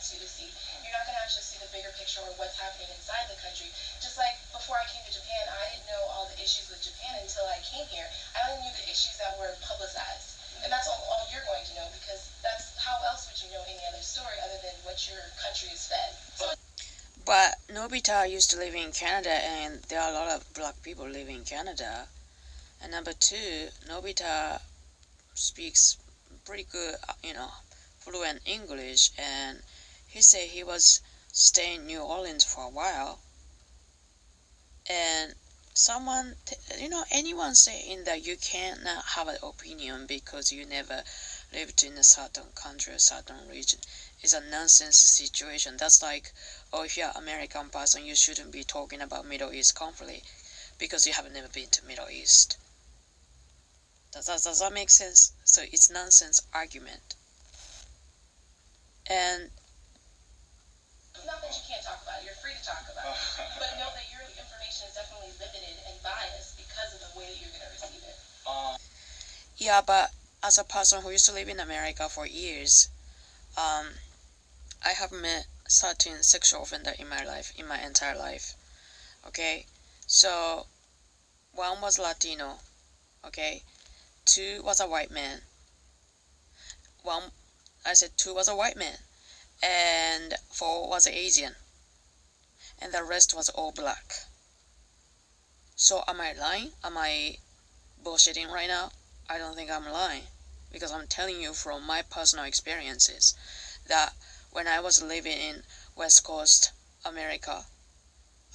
wants you to see. You're not going to actually see the bigger picture or what's happening inside the country. Just like before I came to Japan, I didn't know all the issues with Japan until I came here. I only knew the issues that were publicized. And that's all you're going to know, because that's how else would you know any other story other than what your country is fed. But Nobita used to live in Canada, and there are a lot of black people living in Canada. And number two, Nobita speaks pretty good, fluent English, and he said he was staying in New Orleans for a while. And anyone saying that you cannot have an opinion because you never lived in a certain country or certain region is a nonsense situation. That's like, oh, if you're an American person, you shouldn't be talking about Middle East conflict because you have never been to Middle East. Does that make sense? So it's nonsense argument. And not that you can't talk about it, you're free to talk about it. But know that your information is definitely limited and biased because of the way that you're going to receive it. Yeah, but as a person who used to live in America for years, I have met certain sexual offender in my life, in my entire life. Okay? So, one was Latino. Okay? Two was a white man. Two was a white man. And four was Asian. And the rest was all black. So am I lying? Am I bullshitting right now? I don't think I'm lying. Because I'm telling you from my personal experiences that when I was living in West Coast America,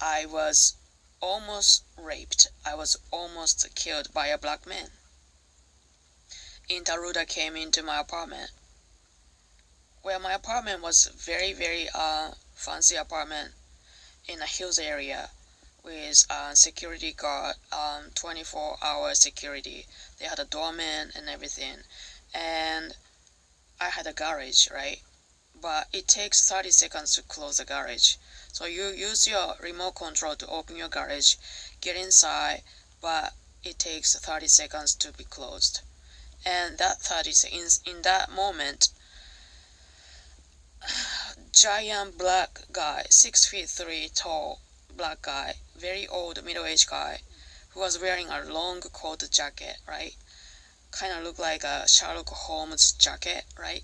I was almost raped. I was almost killed by a black man. Intruder came into my apartment. Well, my apartment was very, very fancy apartment in a hills area with security guard, 24-hour security. They had a doorman and everything. And I had a garage, right? But it takes 30 seconds to close the garage. So you use your remote control to open your garage, get inside, but it takes 30 seconds to be closed. And that 30 seconds, in that moment, giant black guy, 6'3" tall black guy, very old middle-aged guy, who was wearing a long coat jacket, right? Kind of looked like a Sherlock Holmes jacket, right?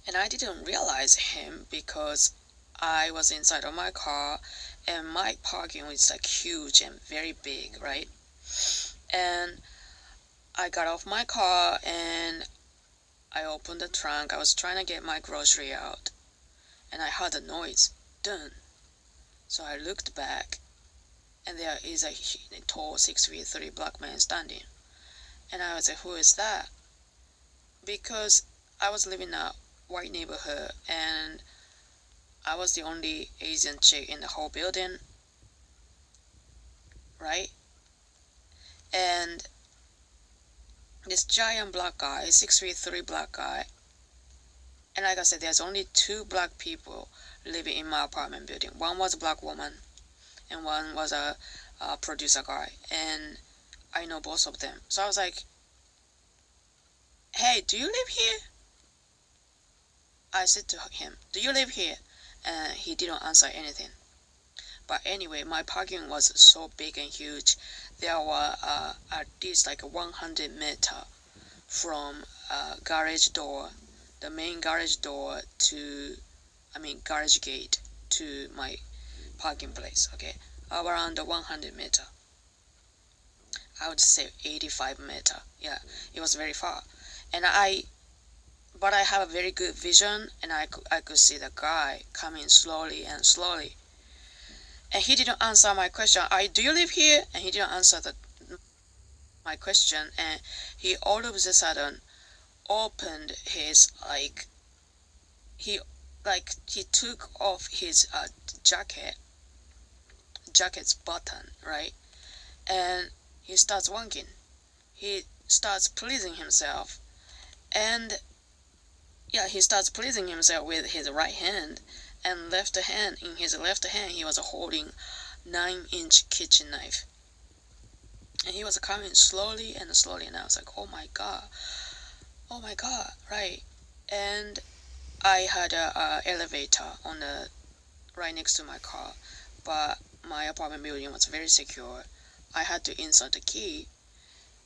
And I didn't realize him because I was inside of my car and my parking was like huge and very big, right? And I got off my car and I opened the trunk. I was trying to get my grocery out and I heard a noise. Dun. So I looked back and there is a tall 6'3" black man standing. And I was like, who is that? Because I was living in a white neighborhood and I was the only Asian chick in the whole building, right? And this giant black guy, 6'3" black guy, and like I said, there's only two black people living in my apartment building. One was a black woman and one was a producer guy, and I know both of them. So I was like, hey, do you live here? I said to him, do you live here? And he didn't answer anything. But anyway, my parking was so big and huge. There were at least like 100 meters from garage door, the main garage door garage gate to my parking place, okay? Around 100 meters. I would say 85 meters. Yeah, it was very far. But I have a very good vision, and I could see the guy coming slowly and slowly. And he didn't answer my question. Do you live here? And he didn't answer my question. And he all of a sudden opened his he took off his jacket's button, right? And he starts wanking. He starts pleasing himself, and yeah, he starts pleasing himself with his right hand, and left hand. In his left hand, he was holding 9-inch kitchen knife, and he was coming slowly and slowly. And I was like, oh my god, right? And I had a elevator on the right next to my car, but my apartment building was very secure. I had to insert the key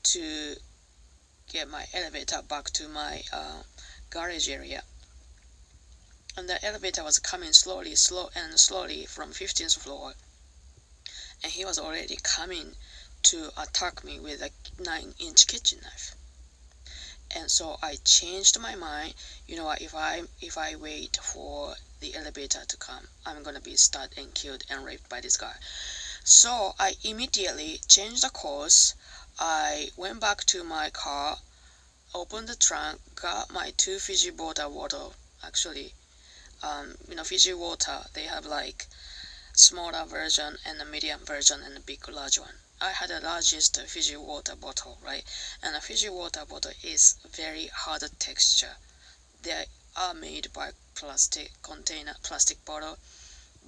to get my elevator back to my garage area. And the elevator was coming slowly from 15th floor, and he was already coming to attack me with a 9-inch kitchen knife. And so I changed my mind. You know what, if I wait for the elevator to come, I'm gonna be stabbed and killed and raped by this guy. So I immediately changed the course. I went back to my car, opened the trunk, got my 2 Fiji water bottle. Actually, Fiji water, they have like smaller version and a medium version and a big large one. I had the largest Fiji water bottle, right? And a Fiji water bottle is very hard texture. They are made by plastic bottle,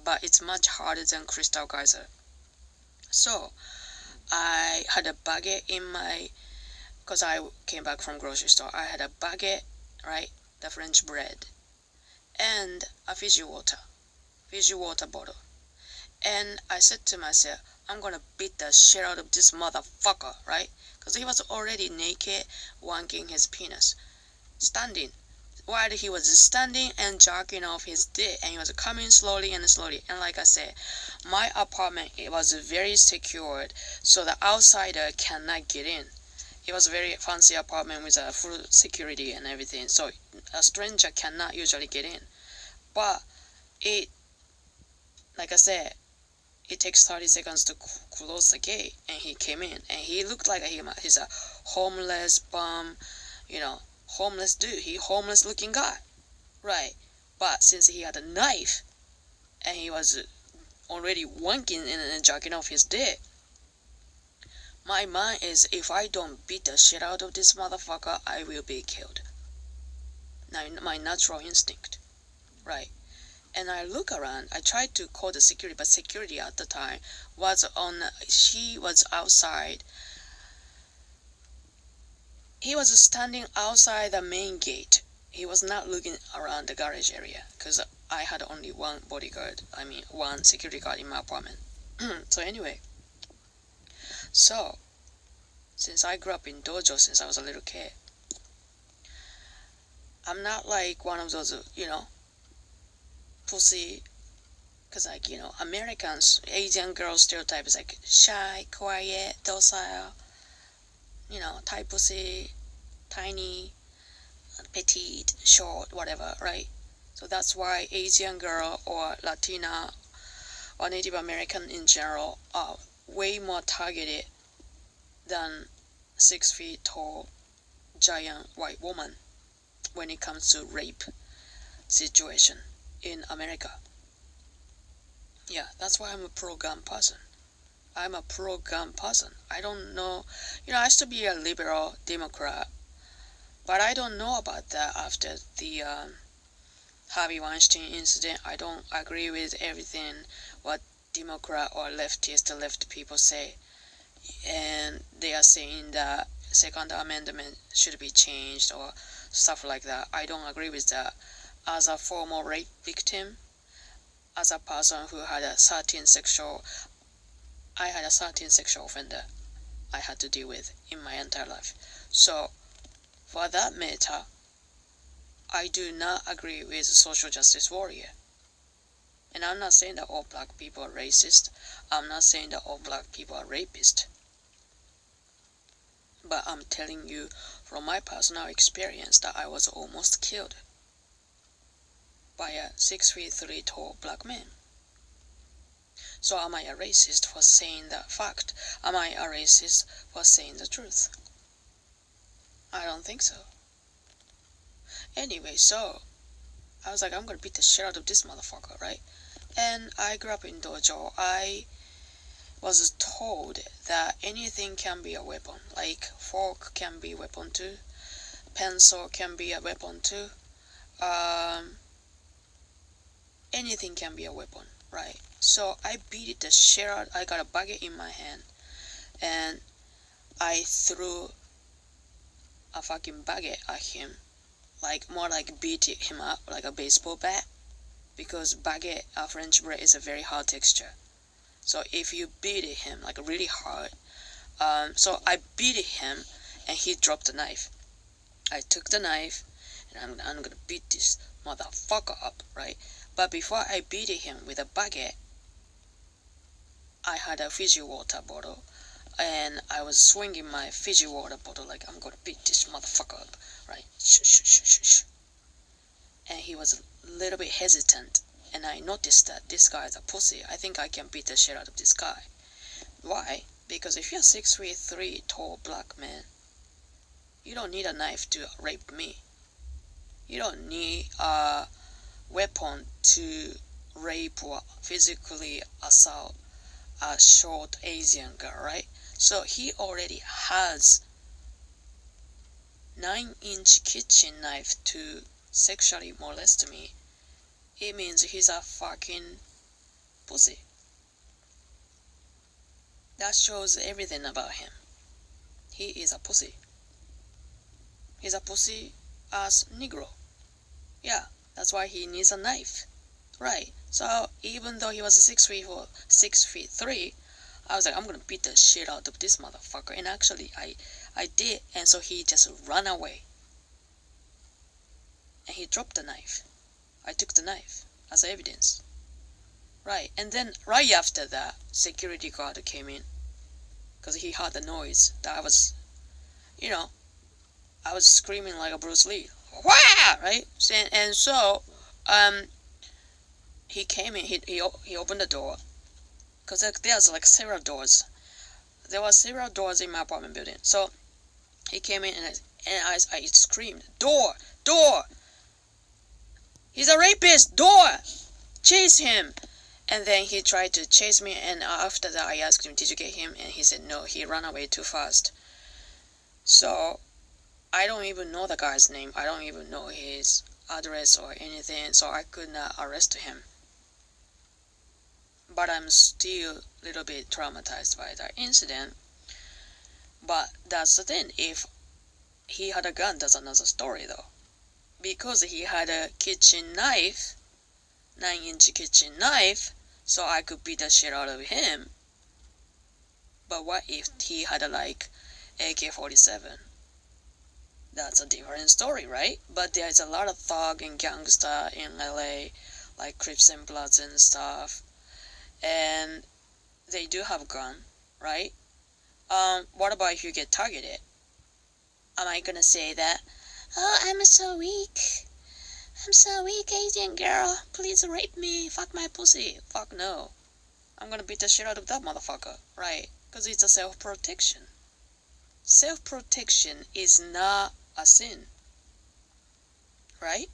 but it's much harder than Crystal Geyser. So I had a baguette in my, because I came back from grocery store. I had a baguette, right? The French bread, and a Fiji water bottle. And I said to myself, I'm gonna beat the shit out of this motherfucker, right? Because he was already naked, wanking his penis, standing. While he was standing and jerking off his dick, and he was coming slowly. And like I said, my apartment, it was very secured, so the outsider cannot get in. It was a very fancy apartment with a full security and everything, so a stranger cannot usually get in. But like I said, it takes 30 seconds to close the gate, and he came in, and he looked like he's a homeless bum, homeless dude. He homeless looking guy, right? But since he had a knife, and he was already wanking and jerking off his dick, my mind is, if I don't beat the shit out of this motherfucker, I will be killed. Now, my natural instinct, right? And I look around, I tried to call the security, but security at the time she was outside. He was standing outside the main gate. He was not looking around the garage area, because I had only one security guard in my apartment. So anyway, since I grew up in dojo since I was a little kid, I'm not like one of those, pussy, because Americans, Asian girl stereotype is like shy, quiet, docile, type pussy, tiny, petite, short, whatever, right? So that's why Asian girl or Latina or Native American in general are way more targeted than 6 feet tall, giant white woman when it comes to rape situation in America. Yeah, that's why I'm a pro-gun person. I don't know, I used to be a liberal Democrat, but I don't know about that after the Harvey Weinstein incident. I don't agree with everything what Democrat or left people say, and they are saying that Second Amendment should be changed or stuff like that. I don't agree with that. As a former rape victim, as a person who had a 13 sexual offender I had to deal with in my entire life. So, for that matter, I do not agree with social justice warrior. And I'm not saying that all black people are racist. I'm not saying that all black people are rapists. But I'm telling you from my personal experience that I was almost killed by a 6'3" tall black man. So am I a racist for saying that fact? Am I a racist for saying the truth? I don't think so. Anyway, so I was like, I'm gonna beat the shit out of this motherfucker, right? And I grew up in dojo. I was told that anything can be a weapon. Like fork can be a weapon too. Pencil can be a weapon too. Anything can be a weapon, right? So I beat the shit out. I got a baguette in my hand, and I threw a fucking baguette at him like more like beat him up like a baseball bat, because baguette, French bread, is a very hard texture. So if you beat him like really hard, so I beat him and he dropped the knife. I took the knife and I'm gonna beat this motherfucker up, right? But before I beat him with a baguette, I had a Fiji water bottle and I was swinging my Fiji water bottle like I'm gonna beat this motherfucker up, right? Shh, shh, shh, shh, shh. And he was a little bit hesitant, and I noticed that this guy is a pussy. I think I can beat the shit out of this guy. Why? Because if you're 6'3" tall black man, you don't need a knife to rape me. You don't need a weapon to rape or physically assault a short Asian girl, right? So he already has 9-inch kitchen knife to sexually molest me. It means he's a fucking pussy. That shows everything about him. He is a pussy. He's a pussy as Negro. Yeah, that's why he needs a knife. Right. So even though he was 6'3", I was like, I'm gonna beat the shit out of this motherfucker. And actually I did, and so he just ran away. And he dropped the knife. I took the knife as evidence. Right, and then right after that, security guard came in. Because he heard the noise that I was, I was screaming like a Bruce Lee. Wah! Right? And so, he came in, he opened the door. Because there's like several doors. There were several doors in my apartment building. So, he came in and I screamed, door! Door! He's a rapist! Door! Chase him! And then he tried to chase me, and after that I asked him, did you get him? And he said no, he ran away too fast. So, I don't even know the guy's name. I don't even know his address or anything, so I could not arrest him. But I'm still a little bit traumatized by that incident. But that's the thing. If he had a gun, that's another story though. Because he had a kitchen knife, 9-inch kitchen knife, so I could beat the shit out of him. But what if he had a like AK-47? That's a different story, right? But there's a lot of thug and gangster in LA, like Crips and Bloods and stuff, and they do have gun, right? What about if you get targeted? Am I gonna say that, oh, I'm so weak, Asian girl, please rape me, fuck my pussy? Fuck no. I'm gonna beat the shit out of that motherfucker, right? Because it's a self-protection. Self-protection is not a sin, right?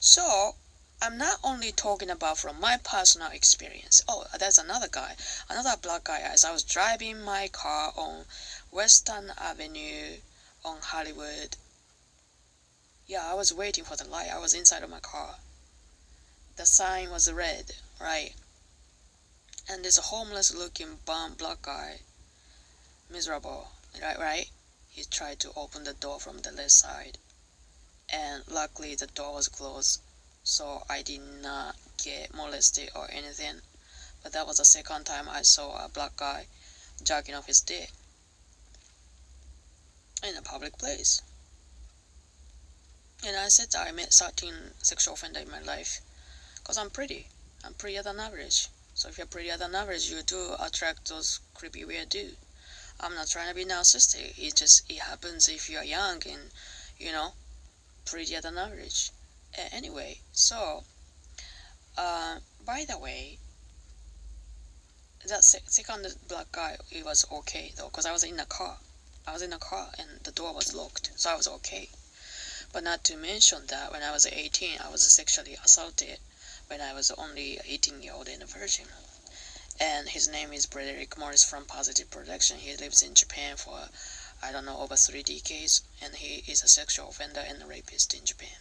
So, I'm not only talking about from my personal experience. Oh, there's another black guy, as I was driving my car on Western Avenue on Hollywood. Yeah, I was waiting for the light. I was inside of my car. The sign was red, right? And there's a homeless looking bum black guy. Miserable, right? He tried to open the door from the left side. And luckily the door was closed, so I did not get molested or anything. But that was the second time I saw a black guy jacking off his dick in a public place. And I said that I met 13 sexual offenders in my life. Because I'm pretty. I'm prettier than average. So if you're prettier than average, you do attract those creepy weird dudes. I'm not trying to be narcissistic. It happens if you're young and, prettier than average. Anyway, so, by the way, that second black guy, it was okay though, because I was in a car. And the door was locked, so I was okay. But not to mention that when I was 18, I was sexually assaulted when I was only 18-year-old and a virgin. And his name is Frederick Morris from Positive Protection. He lives in Japan for, I don't know, over 3 decades. And he is a sexual offender and a rapist in Japan.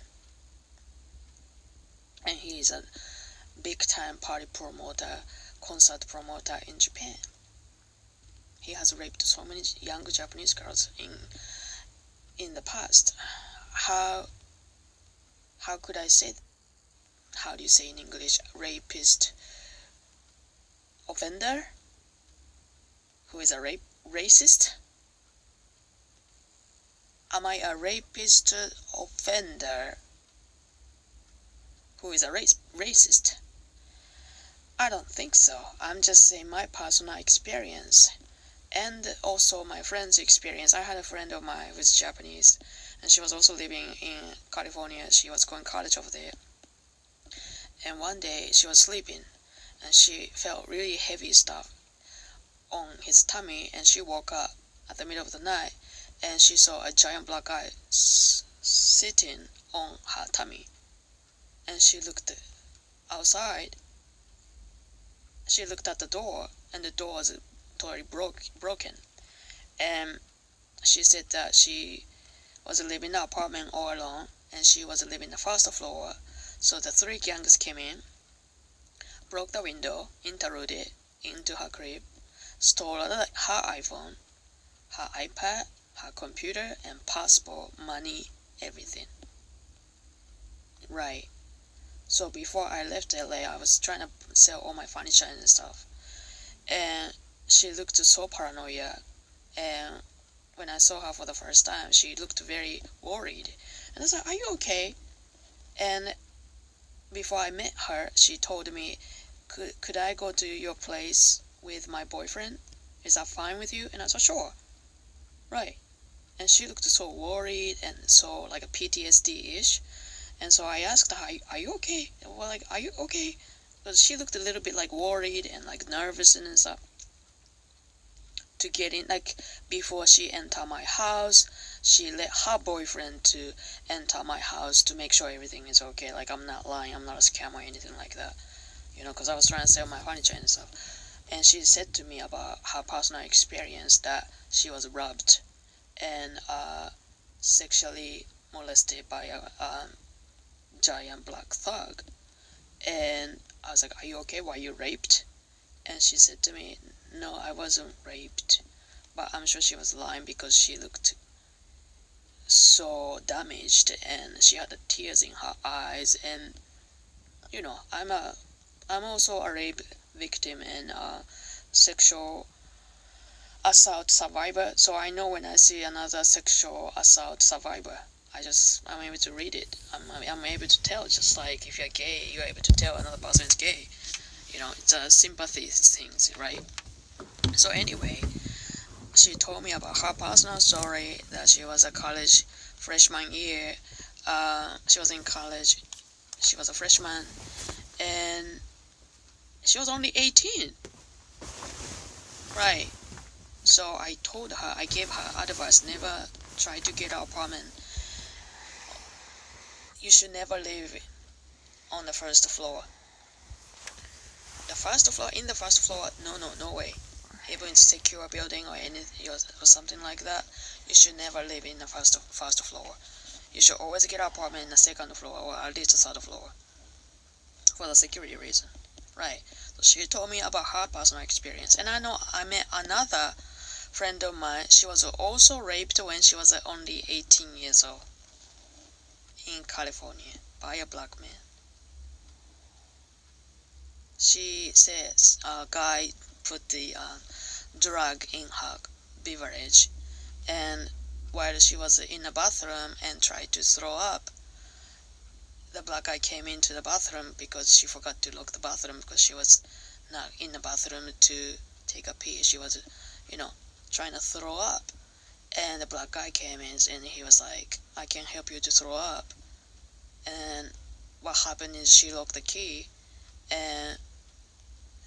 And he is a big-time party promoter, concert promoter in Japan. He has raped so many young Japanese girls in the past. How how could I say, how do you say in English, rapist offender? Who is a racist? Am I a rapist offender who is a racist? I don't think so. I'm just saying my personal experience and also my friend's experience. I had a friend of mine who was Japanese, and she was also living in California. She was going to college over there. And one day she was sleeping and she felt really heavy stuff on his tummy, and she woke up at the middle of the night and she saw a giant black guy sitting on her tummy. And she looked outside. She looked at the door, and the door was totally broken. And she said that she was living in an apartment all alone, and she was living in the first floor. So the 3 gangs came in, broke the window, intruded into her crib, stole her iPhone, her iPad, her computer, and passport, money, everything. Right. So before I left LA, I was trying to sell all my furniture and stuff. And she looked so paranoia. And when I saw her for the first time, she looked very worried. And I was like, "Are you okay?" And before I met her, she told me, could I go to your place with my boyfriend? Is that fine with you? And I said, "Sure." Right. And she looked so worried and so like a PTSD-ish. And so I asked her, are you okay? Well, like, are you okay? Because she looked a little bit like worried and like nervous and stuff. To get in, like before she entered my house, she let her boyfriend to enter my house to make sure everything is okay. Like, I'm not lying, I'm not a scam or anything like that. You know, because I was trying to sell my furniture and stuff. And she said to me about her personal experience that she was robbed and sexually molested by a giant black thug. And I was like, "Are you okay? Were you raped?" And she said to me, "No, I wasn't raped." But I'm sure she was lying because she looked so damaged and she had the tears in her eyes. And you know, I'm also a rape victim and a sexual assault survivor, so I know when I see another sexual assault survivor, I'm able to read it. I'm able to tell, just like if you're gay, you're able to tell another person is gay. You know, it's a sympathy things, right? So anyway, she told me about her personal story, that she was a college freshman year. She was in college. She was a freshman, and she was only 18. Right. So I told her, I gave her advice, never try to get an apartment. You should never live on the first floor. In the first floor, no way. Even in secure building or anything or something like that, you should never live in the first floor. You should always get an apartment in the second floor or at least the third floor for the security reason. Right. So she told me about her personal experience. And I know I met another friend of mine. She was also raped when she was only 18 years old in California by a black man. She says a guy put the drug in her beverage, and while she was in the bathroom and tried to throw up, the black guy came into the bathroom because she forgot to lock the bathroom because she was not in the bathroom to take a pee. She was, trying to throw up. And the black guy came in and he was like, "I can help you to throw up." And what happened is she locked the key, and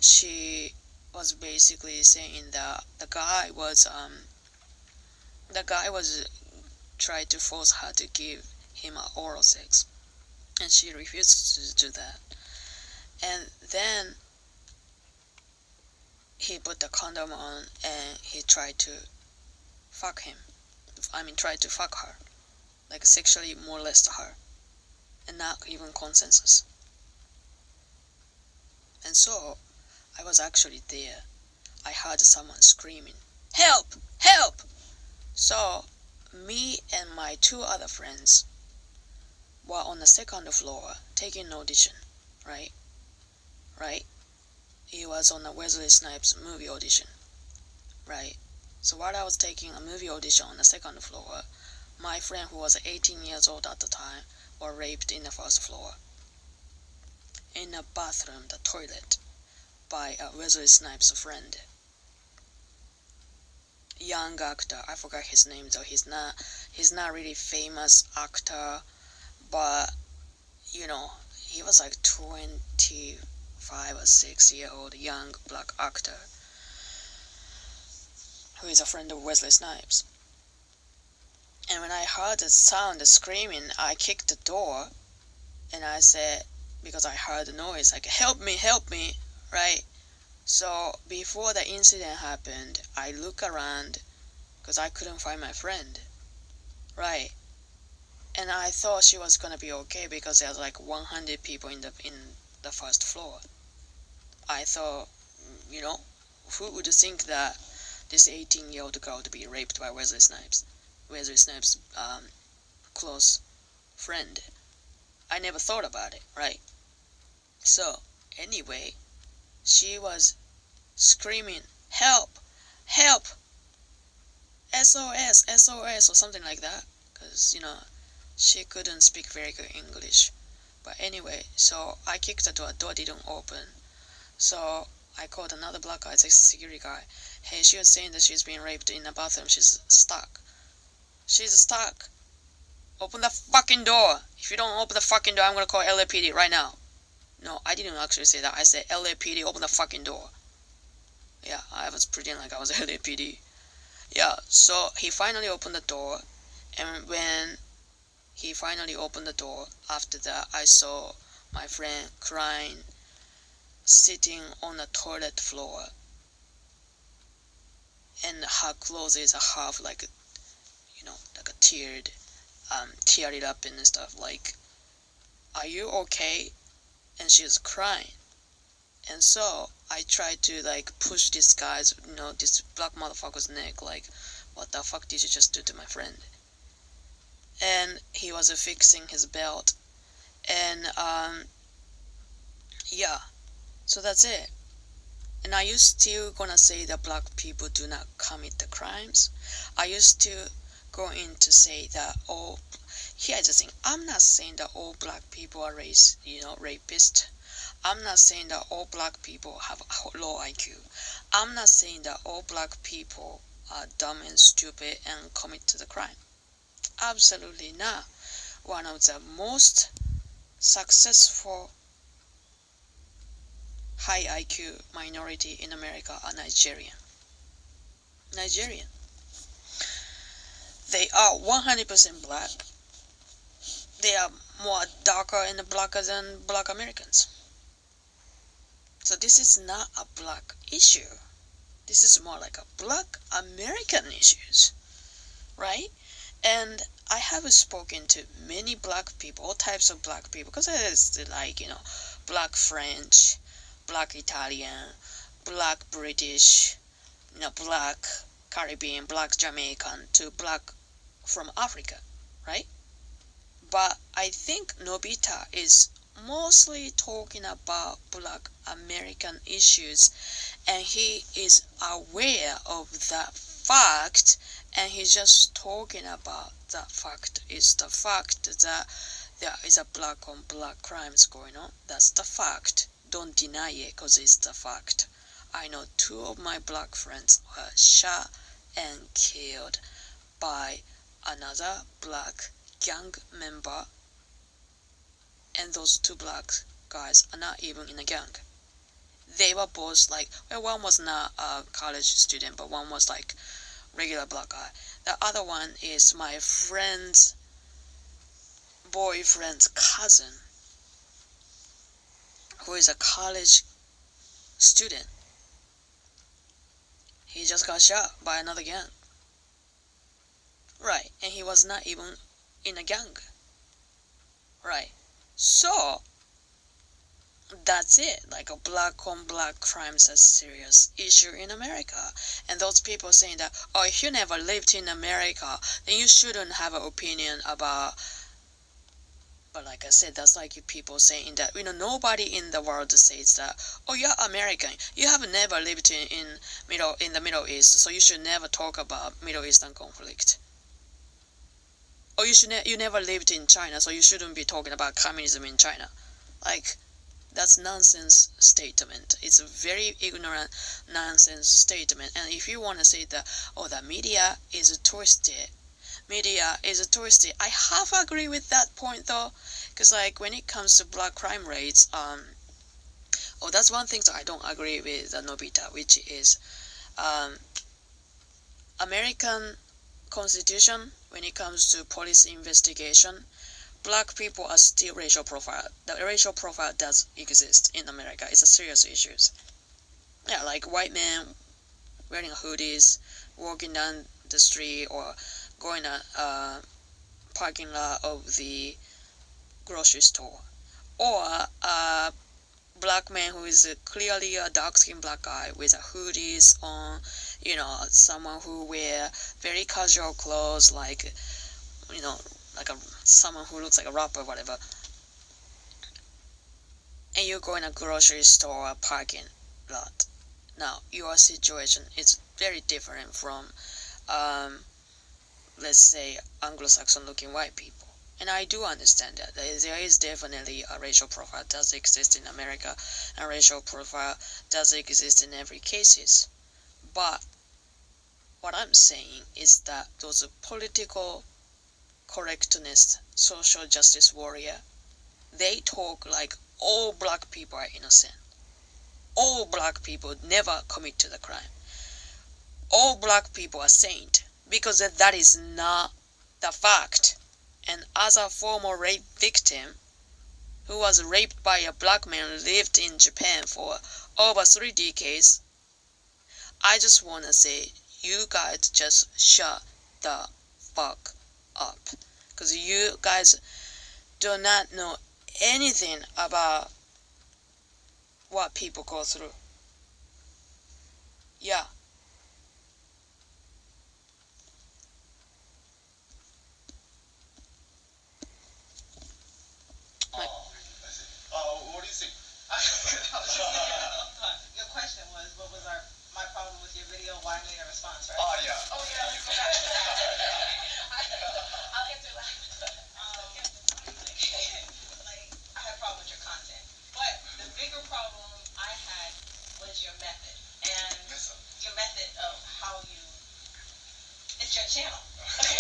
she was basically saying that the guy was trying to force her to give him oral sex, and she refused to do that. And then he put the condom on and he tried to fuck her, like sexually molest her, and not even consensus. And so I was actually there. I heard someone screaming, "Help! Help!" So me and my 2 other friends were on the second floor taking an audition, right? He was on a Wesley Snipes movie audition, right? So while I was taking a movie audition on the second floor, my friend who was 18 years old at the time was raped in the first floor, in a bathroom, the toilet, by a Wesley Snipes friend. Young actor, I forgot his name though. He's not really famous actor, but you know, he was like 25 or 6-year-old young black actor who is a friend of Wesley Snipes. And when I heard the sound, the screaming, I kicked the door, and I said, because I heard the noise, like, help me, right? So before the incident happened, I look around because I couldn't find my friend, right? And I thought she was gonna be okay because there's like 100 people in the first floor. I thought, you know, who would think that this 18-year-old girl would be raped by Wesley Snipes' close friend? I never thought about it, right? So anyway, she was screaming, help, SOS, SOS, or something like that, because, you know, she couldn't speak very good English. But anyway, so I kicked the door didn't open. So I called another black guy, it's a security guy. Hey, she was saying that she's being raped in the bathroom, she's stuck. Open the fucking door. If you don't open the fucking door, I'm gonna call LAPD right now. No, I didn't actually say that. I said, LAPD, open the fucking door. Yeah, I was pretending like I was LAPD. Yeah, so he finally opened the door, and when he finally opened the door, after that, I saw my friend crying, sitting on the toilet floor, and her clothes is half like, you know, like a teared it up and stuff, like, are you okay? And she was crying. And so I tried to like push this guy's, you know, this black motherfucker's neck, like, what the fuck did you just do to my friend? And he was fixing his belt, and yeah, so that's it. And are you still gonna say that black people do not commit the crimes? Are you still going to say that here's the thing, I'm not saying that all black people are rapist. I'm not saying that all black people have a low IQ. I'm not saying that all black people are dumb and stupid and commit to the crime. Absolutely not. One of the most successful high IQ minority in America are Nigerian. They are 100% black. They are more darker and blacker than black Americans. So this is not a black issue. This is more like a black American issues, right? And I have spoken to many black people, all types of black people, because it's like, you know, black French, black Italian, black British, you know, black Caribbean, black Jamaican, to black from Africa, right? But I think Nobita is mostly talking about black American issues, and he is aware of that fact, and he's just talking about that fact. Is the fact that there is a black on black crimes going on. That's the fact. Don't deny it, because it's the fact. I know 2 of my black friends were shot and killed by another black gang member, and those 2 black guys are not even in a gang. They were both like, well, one was not a college student, but one was like regular black guy. The other one is my friend's boyfriend's cousin, who is a college student. He just got shot by another gang. Right, and he was not even in a gang. Right. So that's it. Like, a black on black crimes is a serious issue in America. And those people saying that, oh, if you never lived in America, then you shouldn't have an opinion about But like I said, that's like people saying that, nobody in the world says that, oh, you're American, you have never lived in the Middle East, so you should never talk about Middle Eastern conflict. Or you never lived in China, so you shouldn't be talking about communism in China. Like, that's nonsense statement. It's a very ignorant nonsense statement. And if you want to say that, oh, the media is twisted, I half agree with that point though, because like when it comes to black crime rates, that's one thing that I don't agree with Nobita, which is American Constitution. When it comes to police investigation, black people are still racial profile. The racial profile does exist in America. It's a serious issue. Yeah, like white men wearing hoodies, walking down the street, or going a parking lot of the grocery store, or a black man who is clearly a dark-skinned black guy with a hoodies on, someone who wear very casual clothes, like, like someone who looks like a rapper or whatever, and you go in a grocery store or parking lot. Now, your situation is very different from, let's say, Anglo-Saxon looking white people. And I do understand that there is definitely a racial profile does exist in America, and racial profile does exist in every cases. But what I'm saying is that those political correctness, social justice warrior, they talk like all black people are innocent. All black people never commit to the crime. All black people are saint, because that is not the fact. And as a former rape victim who was raped by a black man who lived in Japan for over 3 decades, I just want to say, you guys just shut the fuck up. Because you guys do not know anything about what people go through. Yeah. What do you think? Your question was, what was my problem with your video? Why I made a response, right? Oh yeah. Oh yeah. You go back to that. I'll answer that. I had a problem with your content, but the bigger problem I had was your method, and your method of how you. It's your channel. Okay.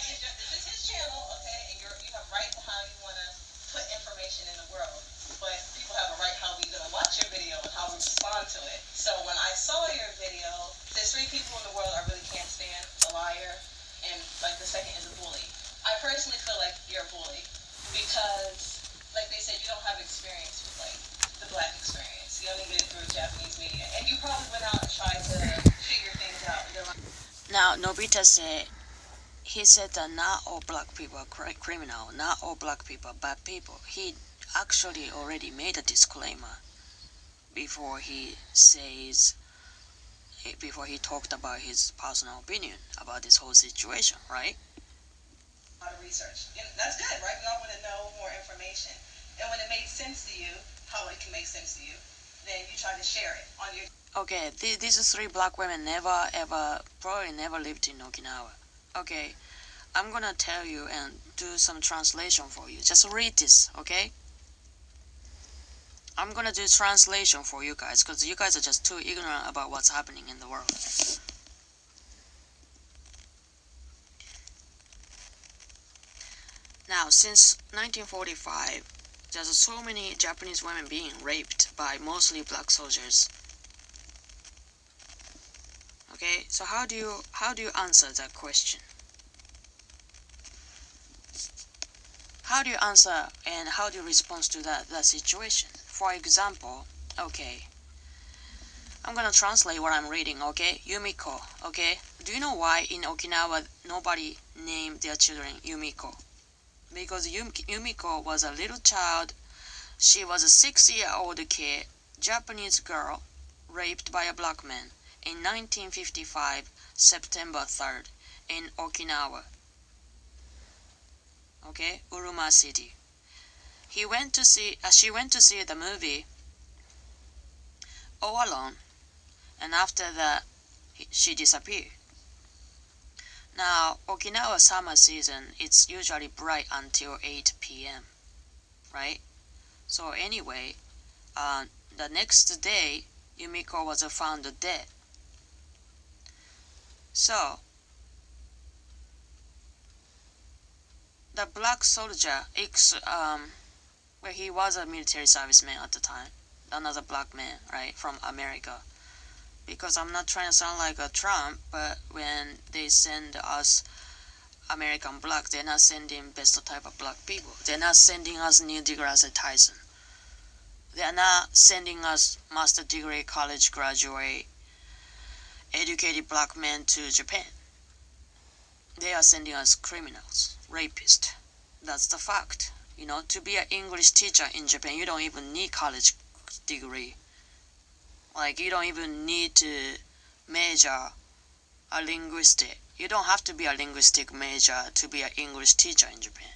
This is his channel, okay, and you have right to how you want to put information in the world, but people have a right how we're going to watch your video and how we respond to it. So when I saw your video, there's 3 people in the world I really can't stand: a liar, and like the second is a bully. I personally feel like you're a bully because, like they said, you don't have experience with like the black experience. You only get it through Japanese media, and you probably went out and tried to figure things out. Now, Nobita said, he said that not all black people are criminal, not all black people are bad people. He actually already made a disclaimer before he talked about his personal opinion about this whole situation, right? A lot of research. And that's good, right? We all want to know more information. And when it makes sense to you, how it can make sense to you, then you try to share it on your... Okay, these 3 black women probably never lived in Okinawa. Okay, I'm gonna tell you and do some translation for you. Just read this, okay? I'm gonna do translation for you guys, because you guys are just too ignorant about what's happening in the world. Now, since 1945, there's so many Japanese women being raped by mostly black soldiers. Okay, so how do you answer that question? How do you answer and how do you respond to that situation? For example, okay, I'm gonna translate what I'm reading, okay? Yumiko, okay? Do you know why in Okinawa nobody named their children Yumiko? Because Yumiko was a little child. She was a 6-year-old kid, Japanese girl, raped by a black man in 1955, September 3rd, in Okinawa. Okay, Uruma City. she went to see the movie all alone, and after that she disappeared. Now, Okinawa summer season, it's usually bright until 8 p.m., right? So anyway, the next day, Yumiko was found dead. So, the black soldier, where he was a military serviceman at the time, another black man, right, from America. Because I'm not trying to sound like a Trump, but when they send us American black, they're not sending best type of black people. They're not sending us Neil deGrasse Tyson. They're not sending us master degree college graduate educated black men to Japan. They are sending us criminals, rapists. That's the fact. You know, to be an English teacher in Japan, you don't even need college degree. Like, you don't even need to major a linguistic. You don't have to be a linguistic major to be an English teacher in Japan.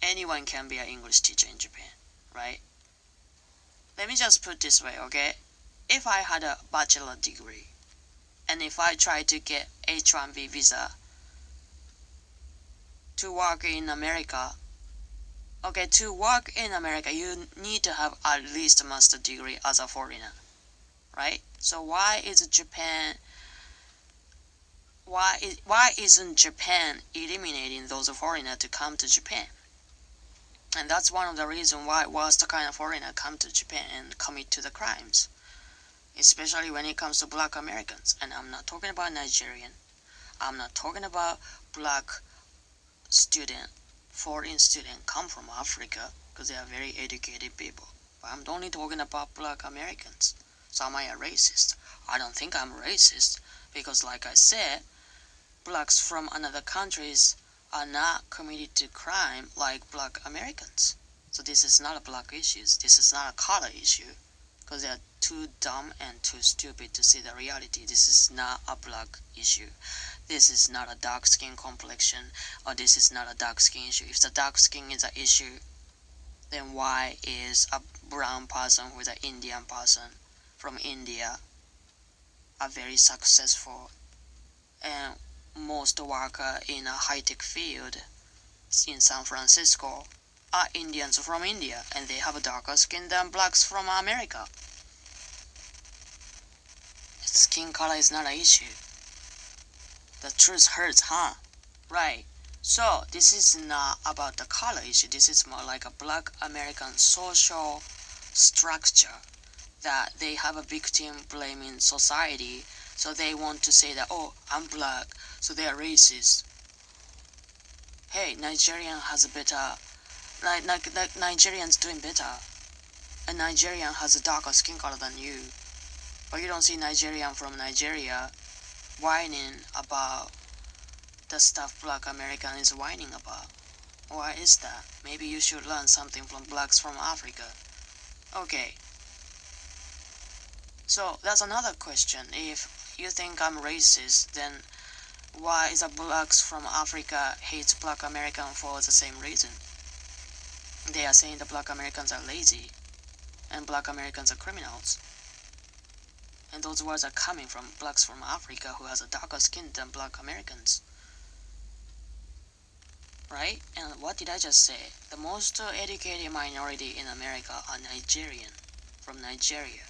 Anyone can be an English teacher in Japan, right? Let me just put it this way, okay? If I had a bachelor degree, and if I tried to get H-1B visa to work in America, okay, to work in America, you need to have at least a master's degree as a foreigner, right? So why isn't Japan eliminating those foreigners to come to Japan? And that's one of the reasons why worst kind of foreigner come to Japan and commit to the crimes, especially when it comes to black Americans. And I'm not talking about Nigerian. I'm not talking about black student, foreign student come from Africa, because they are very educated people. But I'm only talking about black Americans. So am I a racist? I don't think I'm racist, because like I said, blacks from other countries are not committed to crime like black Americans. So this is not a black issue. This is not a color issue, because they are too dumb and too stupid to see the reality. This is not a black issue. This is not a dark skin complexion, or this is not a dark skin issue. If the dark skin is an issue, then why is a brown person with an Indian person from India a very successful and most worker in a high-tech field in San Francisco are Indians from India, and they have a darker skin than blacks from America? Skin color is not an issue. The truth hurts, huh? Right. So this is not about the color issue. This is more like a black American social structure that they have a victim blaming society. So they want to say that, oh, I'm black, so they are racist. Hey, Nigerian has a better, Nigerian's doing better. A Nigerian has a darker skin color than you. But you don't see Nigerian from Nigeria whining about the stuff black American is whining about. Why is that? Maybe you should learn something from blacks from Africa. Okay. So that's another question. If you think I'm racist, then why is the blacks from Africa hates black American for the same reason? They are saying the black Americans are lazy and black Americans are criminals. And those words are coming from blacks from Africa who has a darker skin than black Americans. Right? And what did I just say? The most educated minority in America are Nigerian, from Nigeria.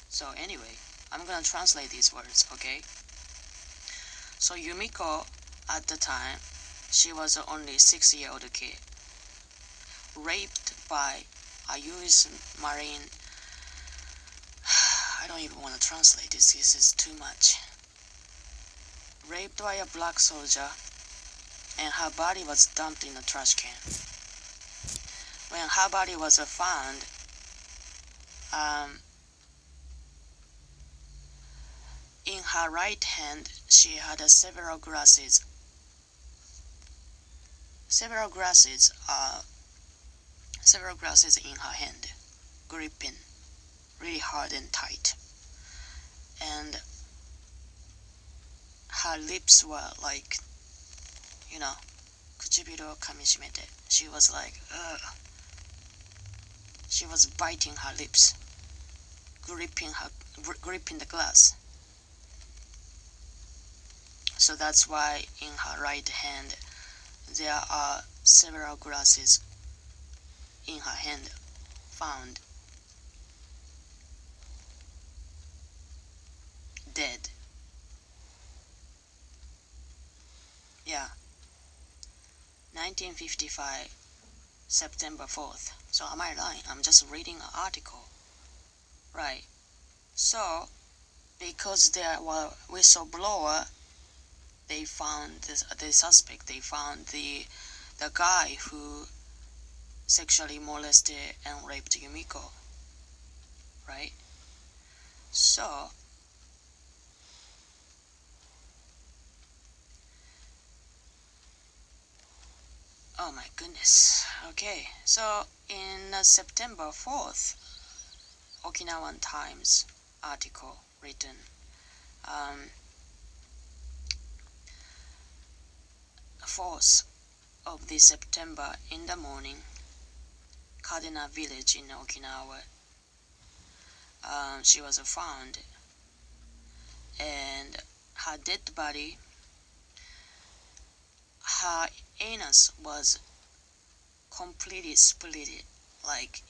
So anyway, I'm gonna translate these words, okay? So Yumiko, at the time, she was only 6-year-old kid, raped by a U.S. Marine. I don't even want to translate this is too much. Raped by a black soldier, and her body was dumped in a trash can. When her body was found, in her right hand, she had several glasses in her hand, gripping really hard and tight. And her lips were like, you know, 唇を噛みしめて. She was like, ugh. she was biting her lips, gripping the glass. So that's why in her right hand there are several glasses in her hand found. Dead. Yeah. 1955, September 4th. So am I lying? I'm just reading an article. Right. So, because there were whistleblower, they found the suspect. They found the guy who sexually molested and raped Yumiko. Right? So, oh my goodness. Okay. So, in September 4th, Okinawan Times article written, 4th of this September in the morning, Kadena village in Okinawa, she was found, and her dead body, her anus was completely split, like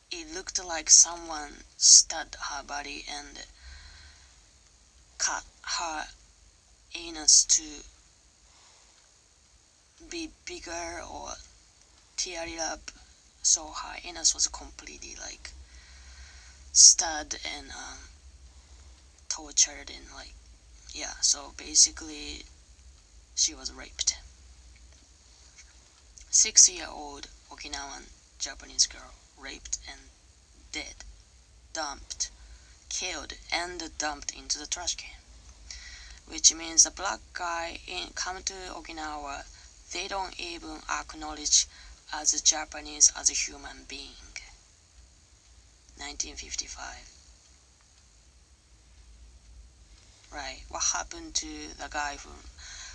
it looked like someone stabbed her body and cut her anus to be bigger or tear it up. So her anus was completely like stabbed and tortured and like, yeah, so basically she was raped. 6-year-old Okinawan Japanese girl raped and dead, dumped, killed and dumped into the trash can. Which means the black guy come to Okinawa, they don't even acknowledge as a Japanese, as a human being. 1955. Right, what happened to the guy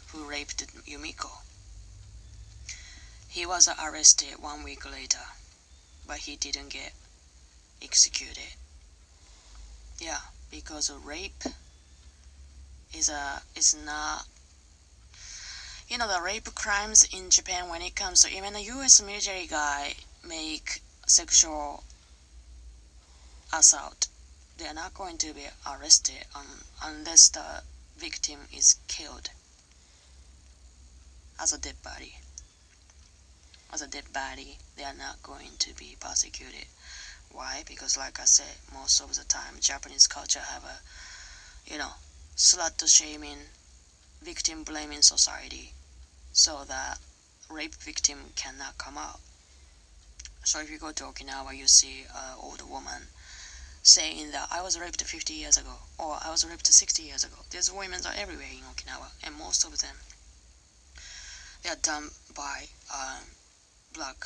who raped Yumiko? He was arrested 1 week later, but he didn't get executed. Yeah, because rape is not, the rape crimes in Japan, when it comes to even a US military guy make sexual assault, they're not going to be arrested unless the victim is killed as a dead body. As a dead body, they are not going to be prosecuted. Why? Because like I said, most of the time Japanese culture have a, slut shaming, victim blaming society, so that rape victim cannot come out. So if you go to Okinawa, you see an old woman saying that I was raped 50 years ago, or I was raped 60 years ago. These women are everywhere in Okinawa, and most of them, they are done by black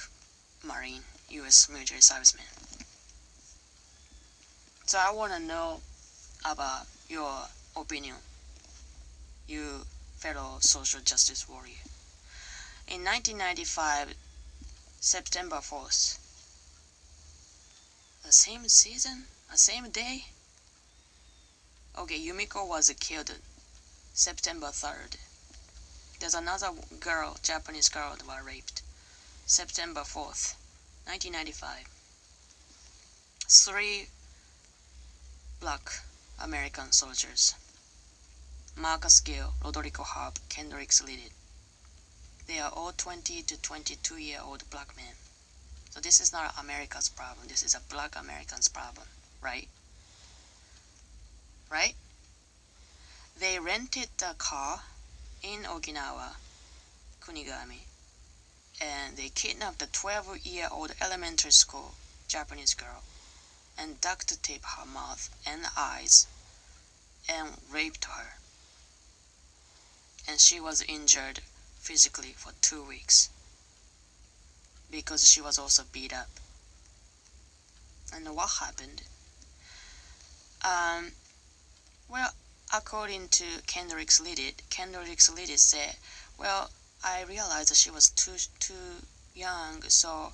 Marine US military servicemen. So I want to know about your opinion, you fellow social justice warrior. In 1995, September 4th, the same season, the same day. Okay, Yumiko was killed September 3rd. There's another girl, Japanese girl, that was raped September 4th, 1995. 3 black American soldiers, Marcus Gill, Rodrigo Harp, Kendricks Liddy. They are all 20 to 22-year-old black men. So this is not America's problem. This is a black American's problem, right? Right? They rented a car in Okinawa, Kunigami, and they kidnapped a 12-year-old elementary school Japanese girl and duct taped her mouth and eyes and raped her. And she was injured physically for 2 weeks because she was also beat up. And what happened? Well, according to Kendricks Liddy said, well, I realized that she was too young, so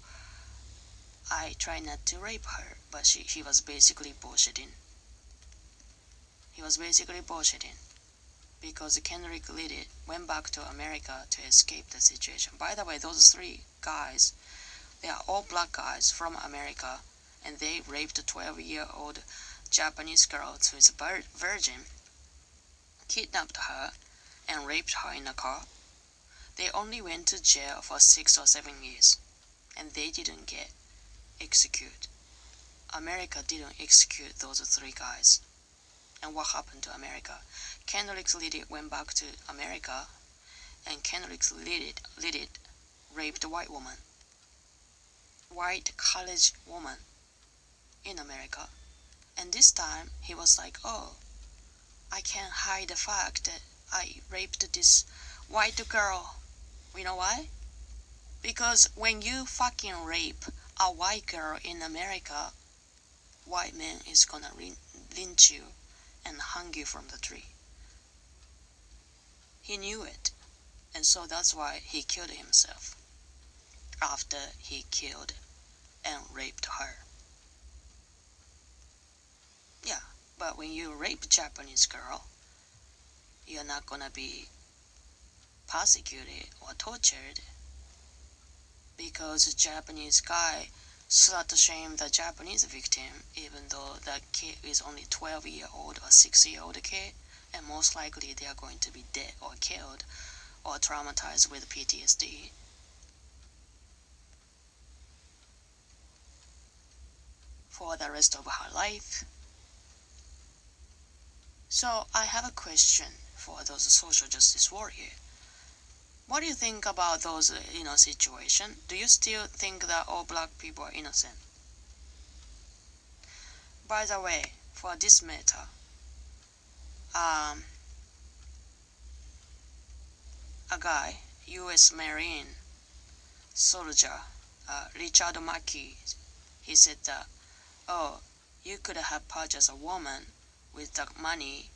I tried not to rape her, but he was basically bullshitting. He was basically bullshitting because Kendrick Liddy went back to America to escape the situation. By the way, those 3 guys, they are all black guys from America, and they raped a 12-year-old Japanese girl who is a virgin, kidnapped her, and raped her in a car. They only went to jail for 6 or 7 years, and they didn't get executed. America didn't execute those 3 guys. And what happened to America? Kendrick Liddy went back to America, and Kendrick Liddy raped a white woman, white college woman in America. And this time he was like, oh, I can't hide the fact that I raped this white girl. You know why? Because when you fucking rape a white girl in America, white man is gonna lynch you and hang you from the tree. He knew it, and so that's why he killed himself after he killed and raped her. Yeah, but when you rape a Japanese girl, you're not gonna be persecuted or tortured because the Japanese guy slut-shamed the Japanese victim, even though the kid is only 12-year-old or 6-year-old kid, and most likely they are going to be dead or killed or traumatized with PTSD. For the rest of her life. So I have a question for those social justice warriors. What do you think about those, situation? Do you still think that all black people are innocent? By the way, for this matter, a guy, U.S. Marine soldier, Richard Mackey, he said that, oh, you could have purchased a woman with the money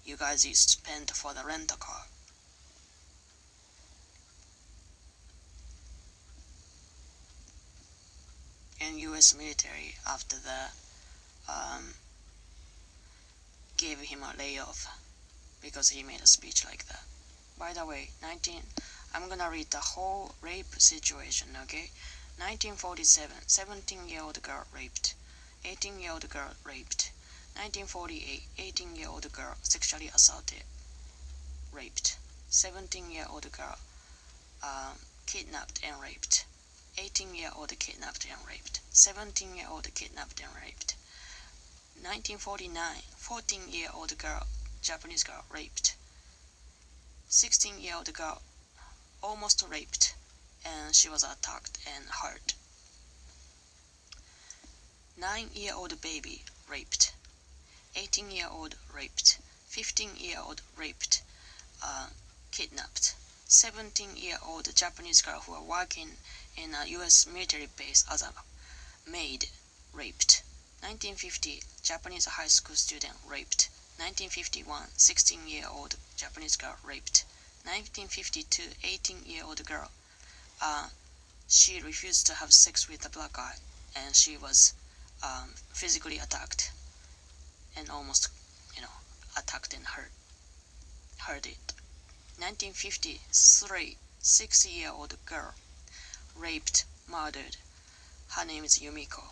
you guys spent for the rental car. And U.S. military, after that, gave him a layoff because he made a speech like that. By the way, I'm gonna read the whole rape situation, okay? 1947, 17-year-old girl raped. 18-year-old girl raped. 1948, 18-year-old girl sexually assaulted, raped. 17-year-old girl kidnapped and raped. 18-year-old kidnapped and raped. 17-year-old kidnapped and raped. 1949, 14-year-old girl, Japanese girl, raped. 16-year-old girl almost raped, and she was attacked and hurt. 9-year-old baby raped. 18-year-old raped. 15-year-old raped, kidnapped. 17-year-old Japanese girl who was working in a U.S. military base as a maid raped. 1950, Japanese high school student raped. 1951, 16-year-old Japanese girl raped. 1952, 18-year-old girl, she refused to have sex with a black guy, and she was physically attacked and almost, attacked and hurt it. 1953, 6-year-old girl raped, murdered. Her name is Yumiko.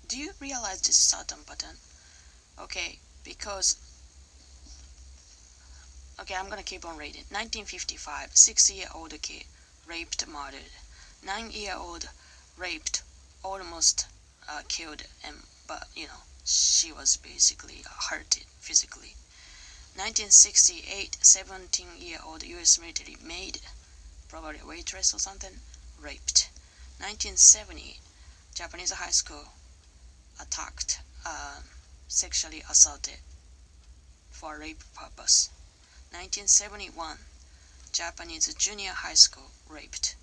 Do you realize this certain pattern? Okay, because I'm gonna keep on reading. 1955, 6-year-old kid raped, murdered. 9-year-old raped, almost killed, but she was basically hurted physically. 1968, 17-year-old U.S. military maid, probably a waitress or something, raped. 1970, Japanese high school attacked, sexually assaulted for rape purpose. 1971, Japanese junior high school raped.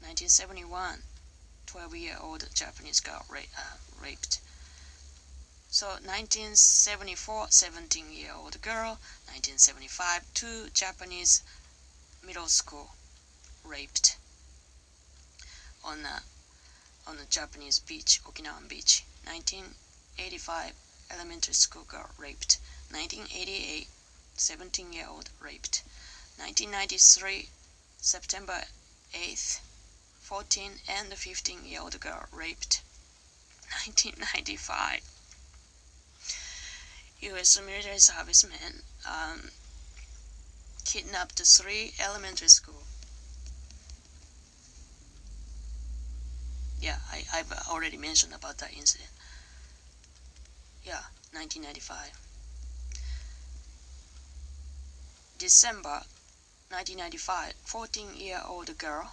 1971, 12-year-old Japanese girl raped. So 1974, 17-year-old girl. 1975, 2 Japanese middle school raped on a Japanese beach, Okinawan beach. 1985, elementary school girl raped. 1988, 17-year-old raped. 1993, September 8th, 14 and 15-year-old girl raped. 1995, U.S. military servicemen kidnapped 3 elementary school. Yeah, I've already mentioned about that incident. Yeah, 1995. December 1995, 14-year-old girl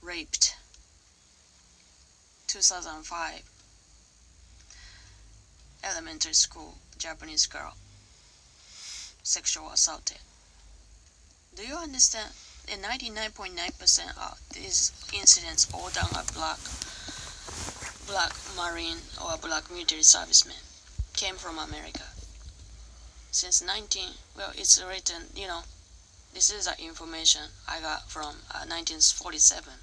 raped. 2005, elementary school Japanese girl sexual assaulted. Do you understand? And 99.9% of these incidents all done are black marine or black military servicemen came from America. Since it's written, this is the information I got from 1947.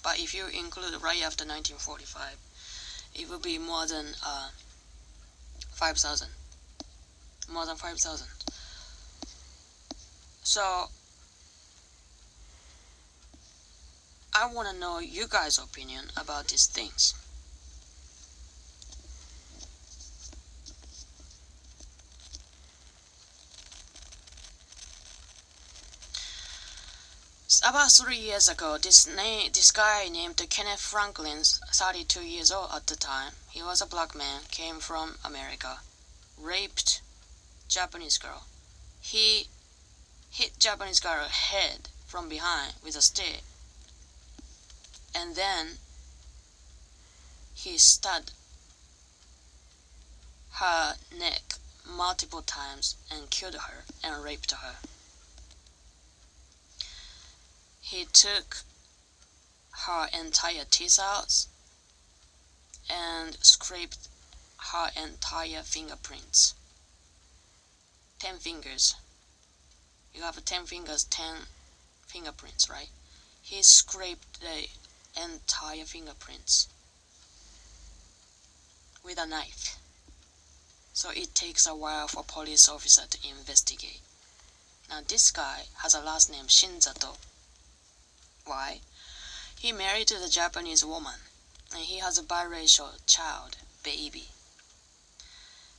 But if you include right after 1945, it will be more than 5,000. More than 5,000. So I want to know you guys' opinion about these things. About 3 years ago, this guy named Kenneth Franklin, 32 years old at the time, he was a black man, came from America, raped Japanese girl. He hit Japanese girl's head from behind with a stick, and then he stabbed her neck multiple times and killed her and raped her. He took her entire teeth out and scraped her entire fingerprints. 10 fingers. You have 10 fingers, 10 fingerprints, right? He scraped the entire fingerprints with a knife. So it takes a while for police officer to investigate. Now this guy has a last name Shinzato. Why? He married to the Japanese woman, and he has a biracial child, baby.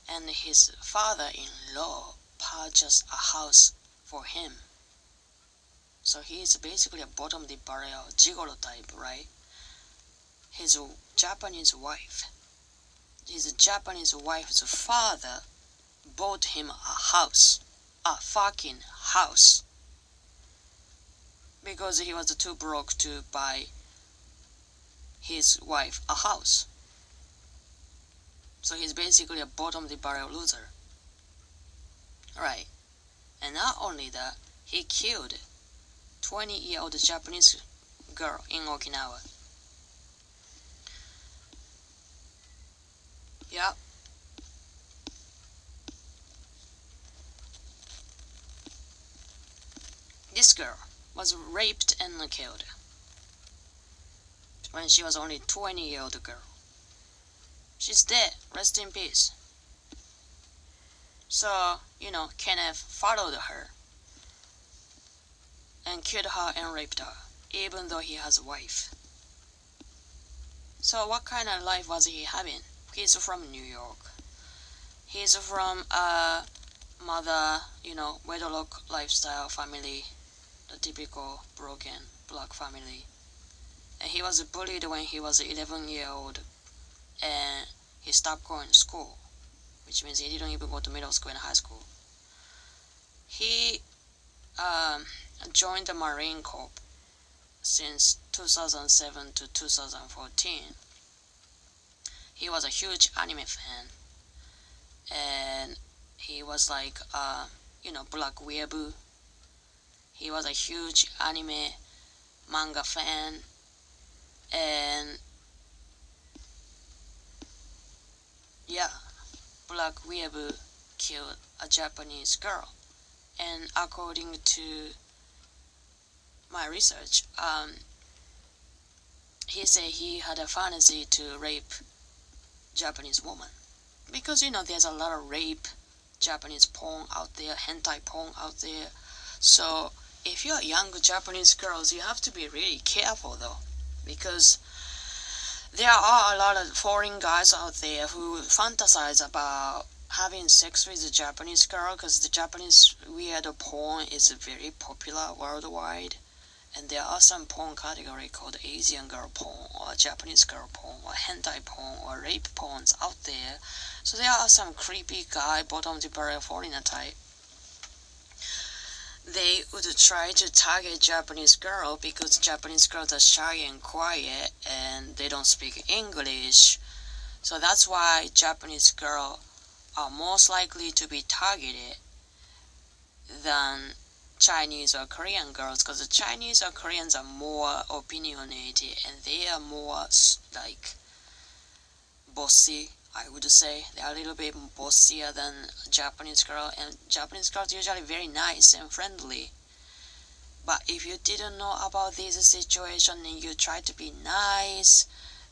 And his father-in-law purchased a house for him. So he is basically a bottom-the barrel gigolo type, right? His Japanese wife's father bought him a fucking house, because he was too broke to buy his wife a house. So he's basically a bottom-of-the-barrel loser. Right. And not only that, he killed 20-year-old Japanese girl in Okinawa. Yep. This girl was raped and killed when she was only 20-year-old girl. She's dead. Rest in peace. So, Kenneth followed her and killed her and raped her, even though he has a wife. So what kind of life was he having? He's from New York. He's from a mother, wedlock lifestyle family, the typical broken black family. And he was bullied when he was 11-year-old, and he stopped going to school, which means he didn't even go to middle school and high school. He joined the Marine Corps since 2007 to 2014. He was a huge anime fan, and he was like, Black Weeaboo. He was a huge anime manga fan, and yeah, black weeaboo killed a Japanese girl. And according to my research, he said he had a fantasy to rape Japanese woman. Because there's a lot of rape Japanese porn out there, hentai porn out there. So if you're young Japanese girls, you have to be really careful though, because there are a lot of foreign guys out there who fantasize about having sex with a Japanese girl, because the Japanese weirdo porn is very popular worldwide. And there are some porn category called Asian girl porn or Japanese girl porn or hentai porn or rape porns out there. So there are some creepy guy, bottom of the barrel foreigner type. They would try to target Japanese girl because Japanese girls are shy and quiet and they don't speak English. So that's why Japanese girls are most likely to be targeted than Chinese or Korean girls, because the Chinese or Koreans are more opinionated and they are more like bossy, I would say. They are a little bit bossier than Japanese girl, and Japanese girls are usually very nice and friendly. But if you didn't know about this situation and you try to be nice,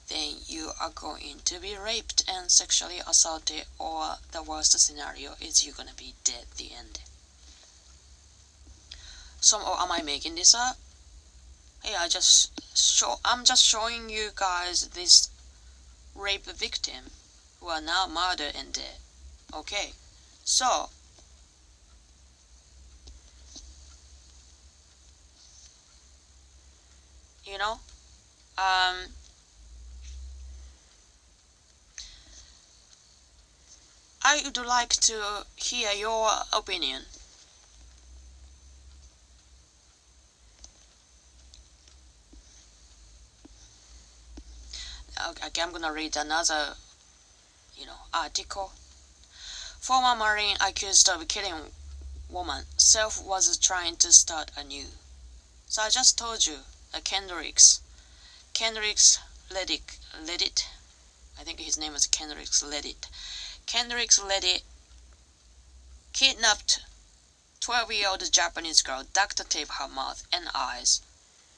then you are going to be raped and sexually assaulted, or the worst scenario is you're gonna be dead at the end. So, or am I making this up? Hey, I'm just showing you guys this rape victim who are now murdered and dead. Okay, so I would like to hear your opinion. Okay, I'm gonna read another, article. Former Marine accused of killing woman. Self was trying to start anew. So I just told you, Kendricks Leddit. I think his name is Kendricks Leddit. Kendricks Leddit kidnapped 12-year-old Japanese girl, duct taped her mouth and eyes.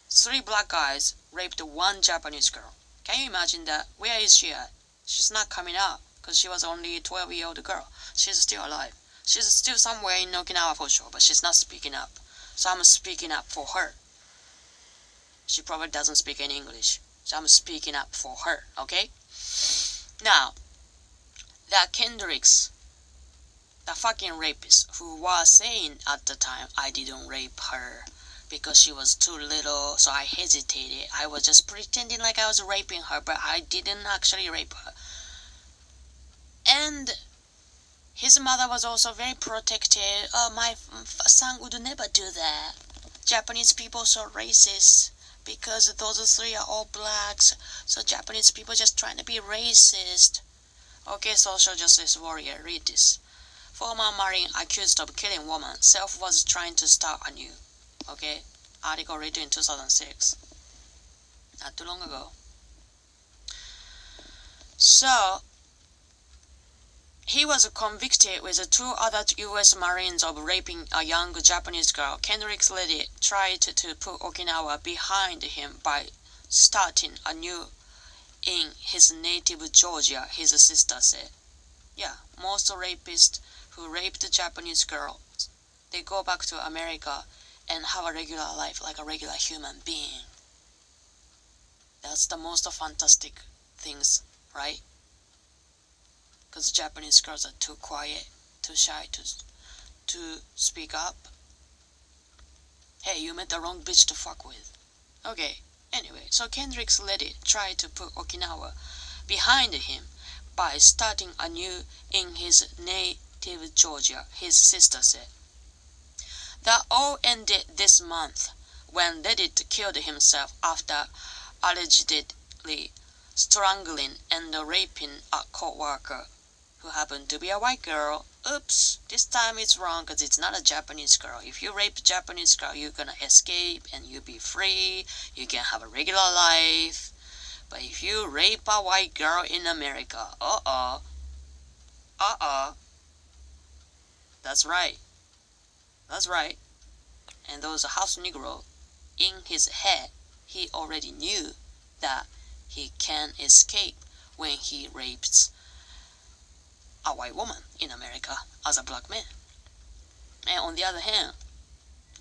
3 black guys raped 1 Japanese girl. Can you imagine that? Where is she at? She's not coming out because she was only a 12-year-old girl. She's still alive. She's still somewhere in Okinawa for sure, but she's not speaking up. So I'm speaking up for her. She probably doesn't speak any English. So I'm speaking up for her, okay? Now, that Kendricks, the fucking rapist, who was saying at the time, I didn't rape her because she was too little, so I hesitated. I was just pretending like I was raping her, but I didn't actually rape her. And his mother was also very protective. Oh, my son would never do that. Japanese people are so racist because those 3 are all blacks, so Japanese people just trying to be racist. Okay, social justice warrior, read this. Former Marine accused of killing woman. Self was trying to start anew. Okay, article written in 2006. Not too long ago. So, he was convicted with 2 other U.S. Marines of raping a young Japanese girl. Kendricks Leddit tried to put Okinawa behind him by starting anew in his native Georgia, his sister said. Yeah, most rapists who raped Japanese girls, they go back to America and have a regular life like a regular human being. That's the most fantastic things, right? Because Japanese girls are too quiet, too shy to speak up. Hey, you met the wrong bitch to fuck with. Okay, anyway, so Kendricks Leddit tried to put Okinawa behind him by starting anew in his native Georgia, his sister said. That all ended this month when Leddit killed himself after allegedly strangling and raping a co-worker who happened to be a white girl. Oops, this time it's wrong because it's not a Japanese girl. If you rape a Japanese girl, you're gonna escape and you'll be free. You can have a regular life. But if you rape a white girl in America, That's right. That's right. And those house Negro, in his head, he already knew that he can escape when he rapes a white woman in America as a black man. And on the other hand,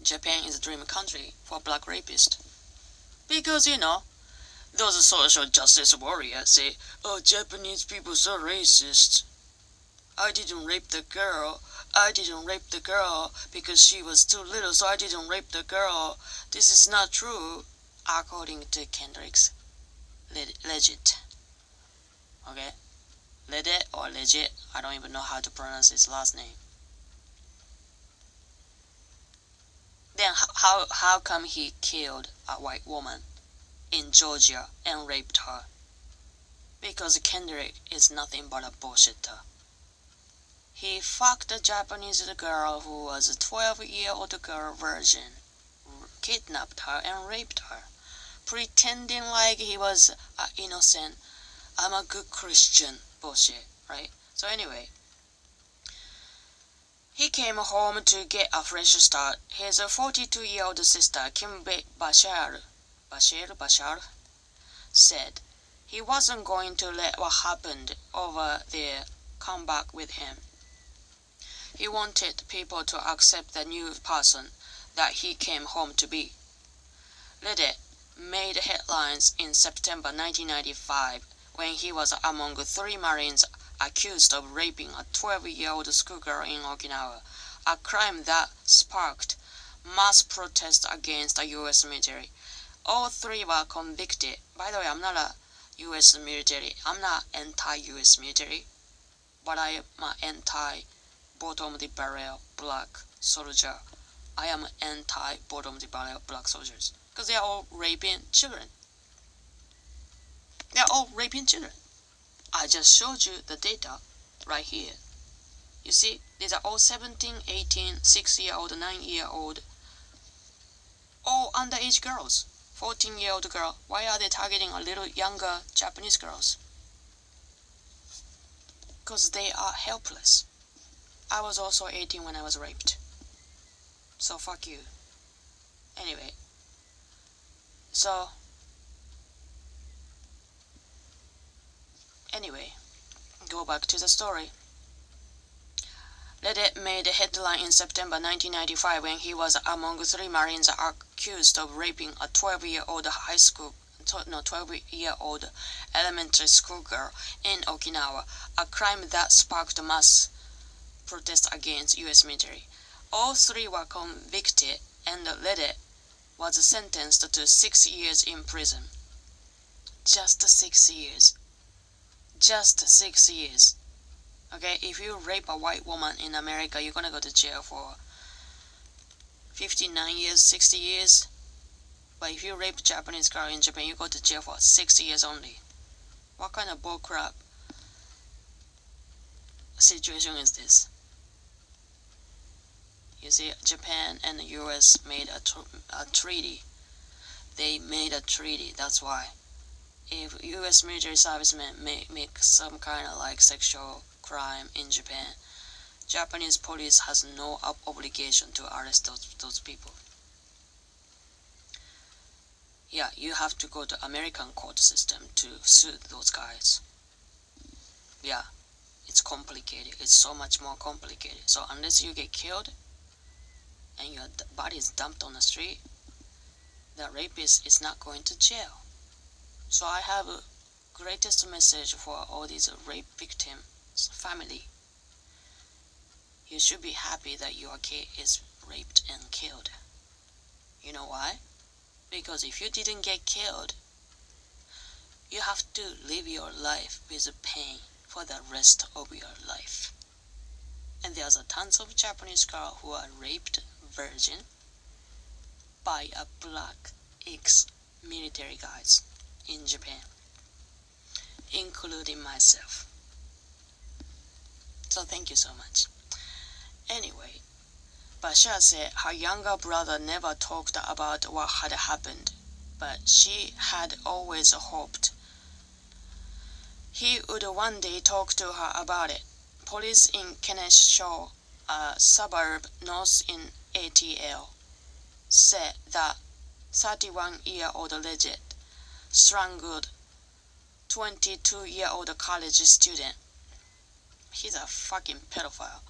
Japan is a dream country for black rapists. Because, those social justice warriors say, oh, Japanese people so racist. I didn't rape the girl because she was too little, so I didn't rape the girl. This is not true, according to Kendrick's legit. Okay? Legit or legit, I don't even know how to pronounce his last name. Then how come he killed a white woman in Georgia and raped her? Because Kendrick is nothing but a bullshitter. He fucked a Japanese girl who was a 12-year-old girl virgin, kidnapped her and raped her, pretending like he was innocent. I'm a good Christian. Bullshit, right? So anyway, he came home to get a fresh start. His 42-year-old sister, Kim Bashar, said he wasn't going to let what happened over there come back with him. He wanted people to accept the new person that he came home to be. Liddy made headlines in September 1995 when he was among 3 Marines accused of raping a 12-year-old schoolgirl in Okinawa, a crime that sparked mass protests against the U.S. military. All 3 were convicted. By the way, I'm not a U.S. military. I'm not anti-U.S. military, but I am anti-bottom of the barrel black soldier. I am anti-bottom of the barrel black soldiers because they are all raping children. They are all raping children. I just showed you the data right here. You see, these are all 17, 18, 6-year-old, 9-year-old, all underage girls. 14-year-old girl. Why are they targeting a little younger Japanese girls? Because they are helpless. I was also 18 when I was raped. So fuck you. Anyway. Anyway, go back to the story. Liddy made a headline in September 1995 when he was among 3 Marines accused of raping a 12-year-old elementary school girl in Okinawa, a crime that sparked mass protests against U.S. military. All 3 were convicted, and Liddy was sentenced to 6 years in prison. Just 6 years. Just 6 years. Okay, if you rape a white woman in America, you're gonna go to jail for 59 years, 60 years. But if you rape a Japanese girl in Japan, you go to jail for 6 years only. What kind of bullcrap situation is this? You see, Japan and the US made a treaty. They made a treaty, that's why. If US military servicemen make some kind of like sexual crime in Japan, Japanese police has no obligation to arrest those people. Yeah, you have to go to American court system to sue those guys. Yeah, it's complicated. It's so much more complicated. So unless you get killed and your body is dumped on the street, the rapist is not going to jail. So I have a greatest message for all these rape victims' family. You should be happy that your kid is raped and killed. You know why? Because if you didn't get killed, you have to live your life with pain for the rest of your life. And there's tons of Japanese girls who are raped virgin by a black ex-military guys in Japan, including myself. So thank you so much. Anyway, Bashar said her younger brother never talked about what had happened, but she had always hoped he would one day talk to her about it. police in Kennesaw, a suburb north in ATL, said that 31-year-old legend strangled 22-year-old college student. He's a fucking pedophile.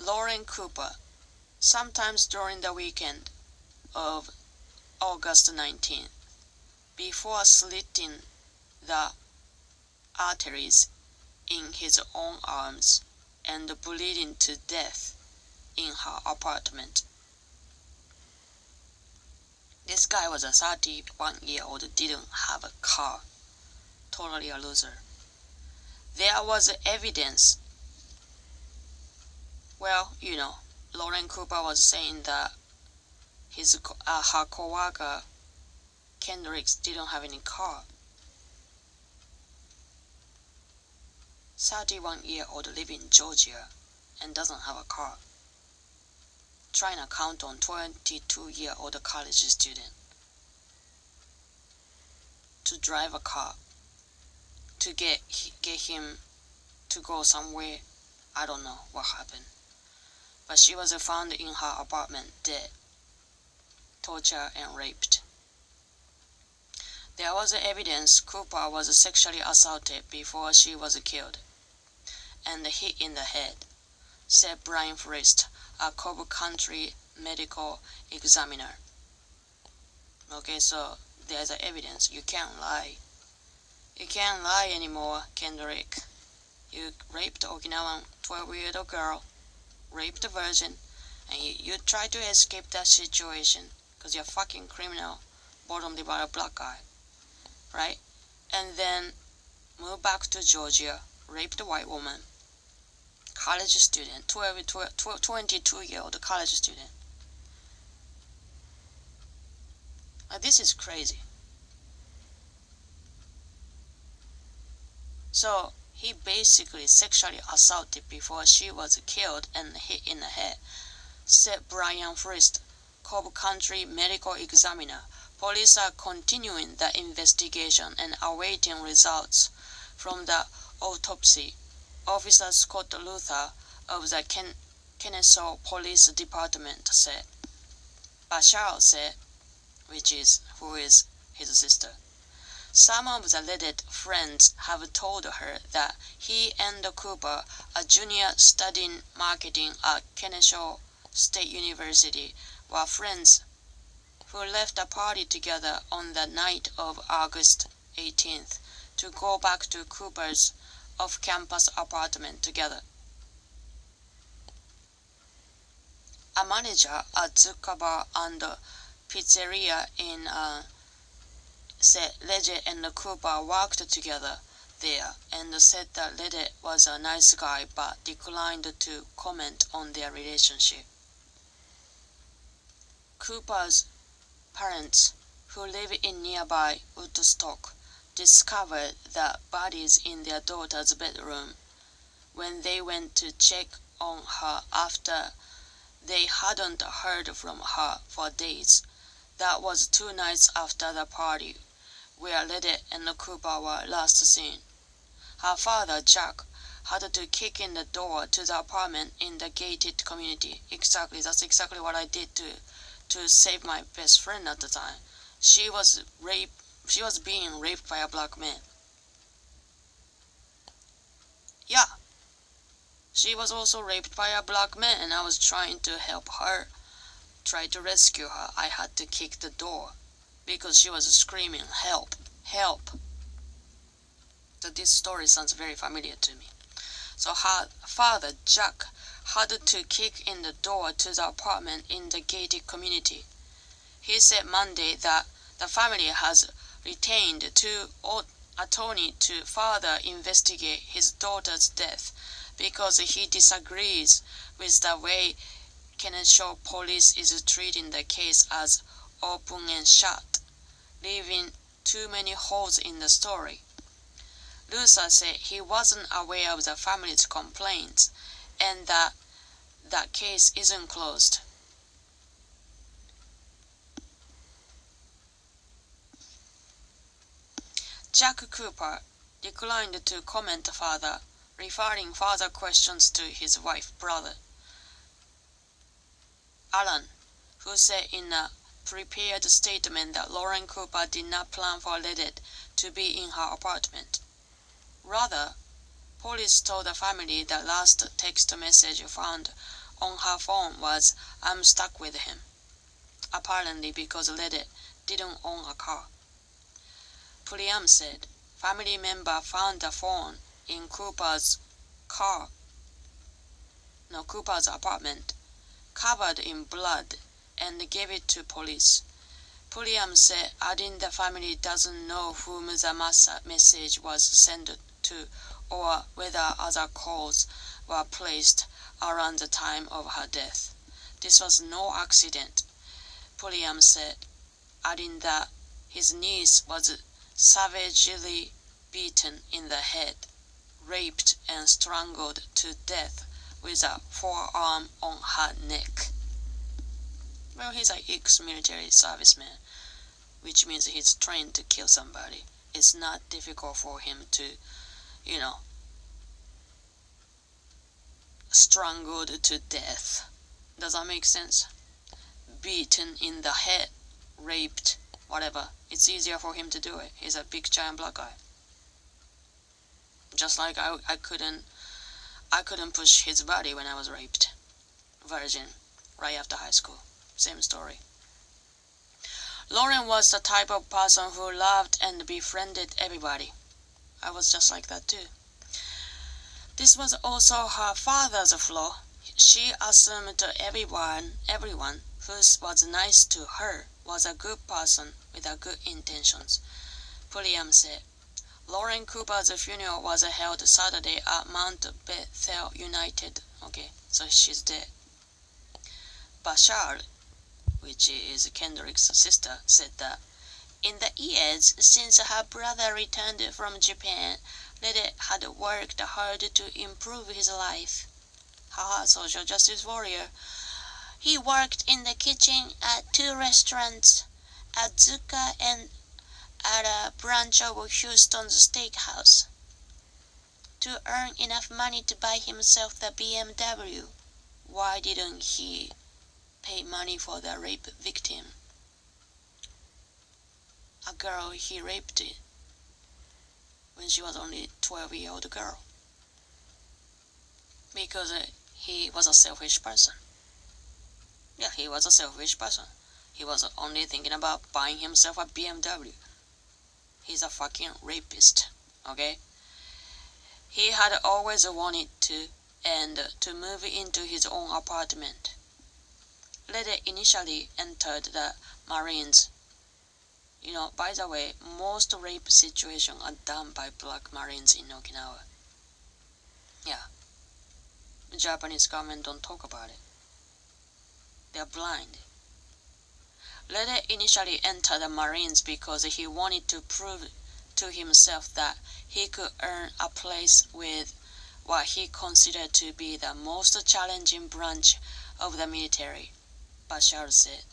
Lauren Cooper, sometimes during the weekend of August 19th, before slitting the arteries in his own arms and bleeding to death in her apartment. This guy was a 31-year-old, didn't have a car. Totally a loser. There was evidence. Well, Lauren Cooper was saying that her co-worker Kendricks didn't have any car. 31-year-old live in Georgia and doesn't have a car. Trying to count on 22-year-old college student to drive a car to get him to go somewhere. I don't know what happened. But she was found in her apartment dead, tortured and raped. There was evidence Cooper was sexually assaulted before she was killed and hit in the head, said Brian Frist, a Cobb County medical examiner. Okay, so there's evidence. You can't lie. You can't lie anymore, Kendrick. You raped Okinawan 12-year-old girl, raped a virgin, and you try to escape that situation because you're a fucking criminal, bottom-lip black guy, right? And then move back to Georgia, raped a white woman, college student, 22-year-old college student. This is crazy. So he basically sexually assaulted before she was killed and hit in the head, said Brian Frist, Cobb County medical examiner. Police are continuing the investigation and awaiting results from the autopsy. Officer Scott Luther of the Kennesaw Police Department said. Bashar said, who is his sister. Some of the alleged friends have told her that he and Cooper, a junior studying marketing at Kennesaw State University, were friends who left a party together on the night of August 18th to go back to Cooper's off-campus apartment together. A manager at Zucca Bar and Pizzeria in said Legge and Cooper worked together there and said that Legge was a nice guy but declined to comment on their relationship. Cooper's parents, who live in nearby Woodstock, discovered the bodies in their daughter's bedroom when they went to check on her after they hadn't heard from her for days. That was 2 nights after the party where Legge and Cooper were last seen. Her father, Jack, had to kick in the door to the apartment in the gated community. That's exactly what I did to save my best friend at the time. She was being raped by a black man. Yeah. She was also raped by a black man and I was trying to help her, try to rescue her. I had to kick the door because she was screaming, "Help, help." So this story sounds very familiar to me. So her father, Jack, had to kick in the door to the apartment in the gated community. He said Monday that the family has retained 2 attorneys to further investigate his daughter's death because he disagrees with the way Kennesaw police is treating the case as open and shut, leaving too many holes in the story. Luther said he wasn't aware of the family's complaints and that the case isn't closed. Jack Cooper declined to comment further referring further questions to his wife brother, Alan, who said in a prepared statement that Lauren Cooper did not plan for Ledet to be in her apartment. Rather, police told the family the last text message found on her phone was, "I'm stuck with him," apparently because Ledet didn't own a car. Pulliam said family member found the phone in Cooper's apartment, covered in blood, and gave it to police. Pulliam said adding the family doesn't know whom the message was sent to or whether other calls were placed around the time of her death. This was no accident, Pulliam said, adding that his niece was savagely beaten in the head, raped and strangled to death with a forearm on her neck. Well, he's an ex-military serviceman, which means he's trained to kill somebody. It's not difficult for him to, strangled to death. Does that make sense? Beaten in the head, raped, whatever. It's easier for him to do it. He's a big giant black guy. Just like I couldn't push his body when I was raped. Virgin, right after high school. Same story. Lauren was the type of person who loved and befriended everybody. I was just like that too. This was also her father's flaw. She assumed everyone who was nice to her was a good person with a good intentions. Pulliam said Lauren Cooper's funeral was held Saturday at Mount Bethel United. Okay, so she's dead. Bashar, which is Kendrick's sister, said that in the years since her brother returned from Japan, Ledet had worked hard to improve his life. Haha, social justice warrior. He worked in the kitchen at 2 restaurants, at Zuka and at a branch of Houston's steakhouse, to earn enough money to buy himself the BMW. Why didn't he pay money for the rape victim? A girl he raped when she was only a 12-year-old girl. Because he was a selfish person. Yeah, he was a selfish person. He was only thinking about buying himself a BMW. He's a fucking rapist, okay? He had always wanted to move into his own apartment. Ledet initially entered the Marines. By the way, most rape situations are done by black Marines in Okinawa. Yeah. The Japanese government don't talk about it. They're blind. Ledet initially entered the Marines because he wanted to prove to himself that he could earn a place with what he considered to be the most challenging branch of the military, Bashar said.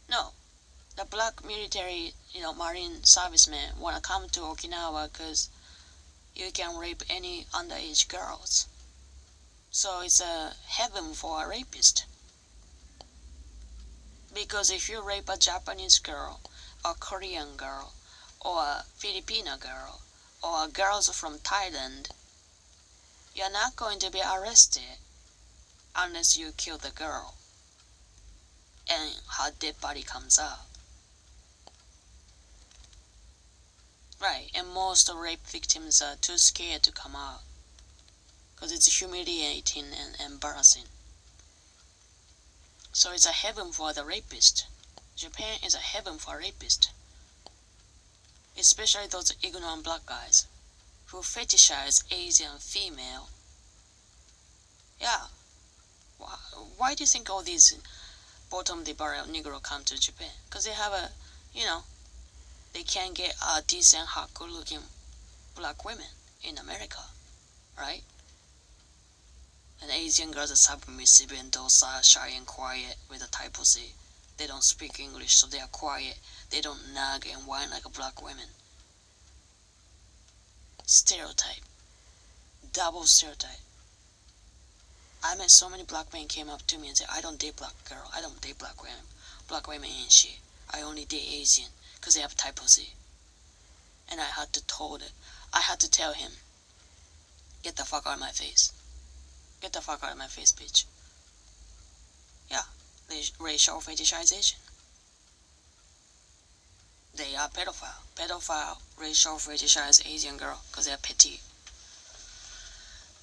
No, the black military, Marine servicemen want to come to Okinawa because you can rape any underage girls. So it's a heaven for a rapist. Because if you rape a Japanese girl, a Korean girl, or a Filipino girl, or girls from Thailand, you're not going to be arrested unless you kill the girl and her dead body comes out. Right, and most rape victims are too scared to come out because it's humiliating and embarrassing. So it's a heaven for the rapist. Japan is a heaven for rapists. Especially those ignorant black guys who fetishize Asian female. Yeah. Why do you think all these bottom of the barrel Negro come to Japan? Because they have they can't get a decent, hot, good-looking black women in America, right? And Asian girls are submissive and docile, shy and quiet with a type C. They don't speak English, so they are quiet. They don't nag and whine like black women. Stereotype. double stereotype. I met so many black men came up to me and said, I don't date black girl, I don't date black women. Black women ain't shit. I only date Asian because they have type C. And I had to tell him, get the fuck out of my face. Get the fuck out of my face, bitch. Yeah, racial fetishization. They are pedophile. Pedophile, racial fetishize Asian girl because they are petite.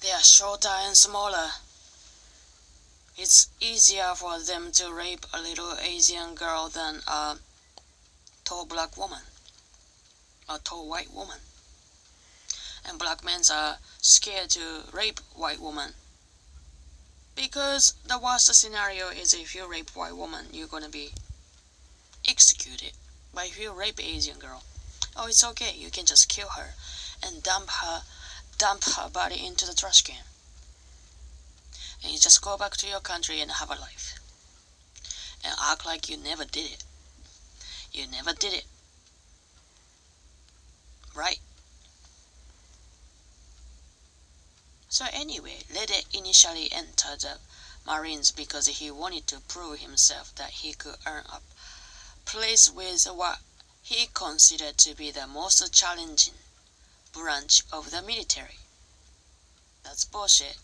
They are shorter and smaller. It's easier for them to rape a little Asian girl than a tall black woman, a tall white woman. And black men are scared to rape white woman because the worst scenario is if you rape white woman, you're gonna be executed. But if you rape Asian girl, oh, it's okay, you can just kill her and dump her body into the trash can. And you just go back to your country and have a life. And act like you never did it. You never did it. Right? So anyway, Lede initially entered the Marines because he wanted to prove himself that he could earn a place with what he considered to be the most challenging branch of the military. That's bullshit.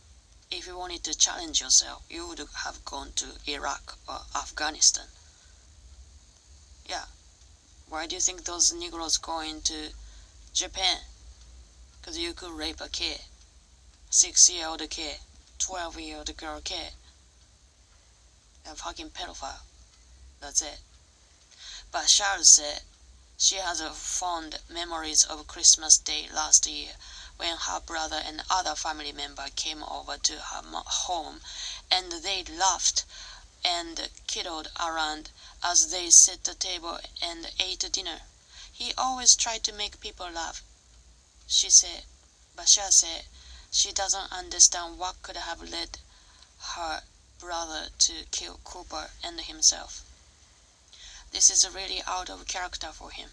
If you wanted to challenge yourself, you would have gone to Iraq or Afghanistan. Yeah. Why do you think those Nigros going to Japan? Because you could rape a kid. 6-year-old kid. 12-year-old girl kid. A fucking pedophile. That's it. But Charles said she has fond memories of Christmas Day last year when her brother and other family member came over to her home and they laughed and kiddled around as they set the table and ate dinner. He always tried to make people laugh, she said. Bashar said she doesn't understand what could have led her brother to kill Cooper and himself. This is really out of character for him,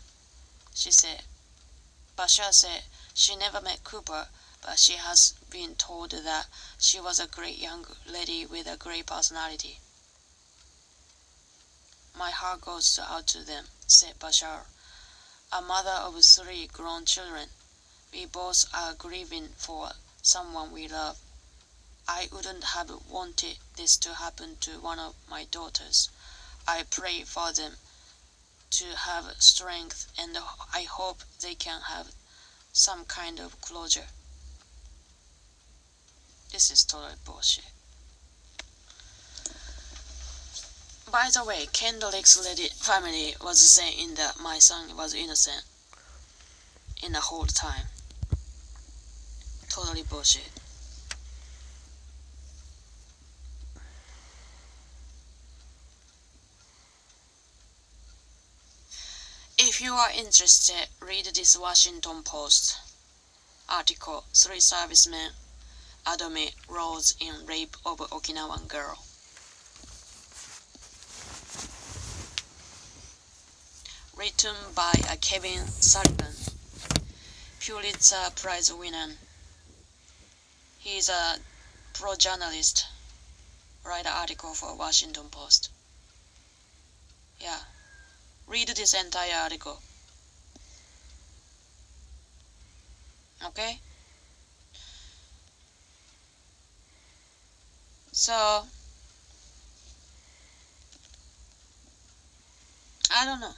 she said. Bashar said she never met Cooper, but she has been told that she was a great young lady with a great personality. My heart goes out to them, said Bashar. A mother of 3 grown children. We both are grieving for someone we love. I wouldn't have wanted this to happen to one of my daughters. I pray for them to have strength and I hope they can have some kind of closure. This is totally bullshit. By the way, Kendrick's family was saying that my son was innocent in the whole time. Totally bullshit. If you are interested, read this Washington Post article, 3 servicemen admit roles in rape of Okinawan girl. Written by Kevin Sullivan, Pulitzer Prize winner. He is a pro-journalist, write an article for Washington Post. Yeah. Read this entire article. Okay? So, I don't know.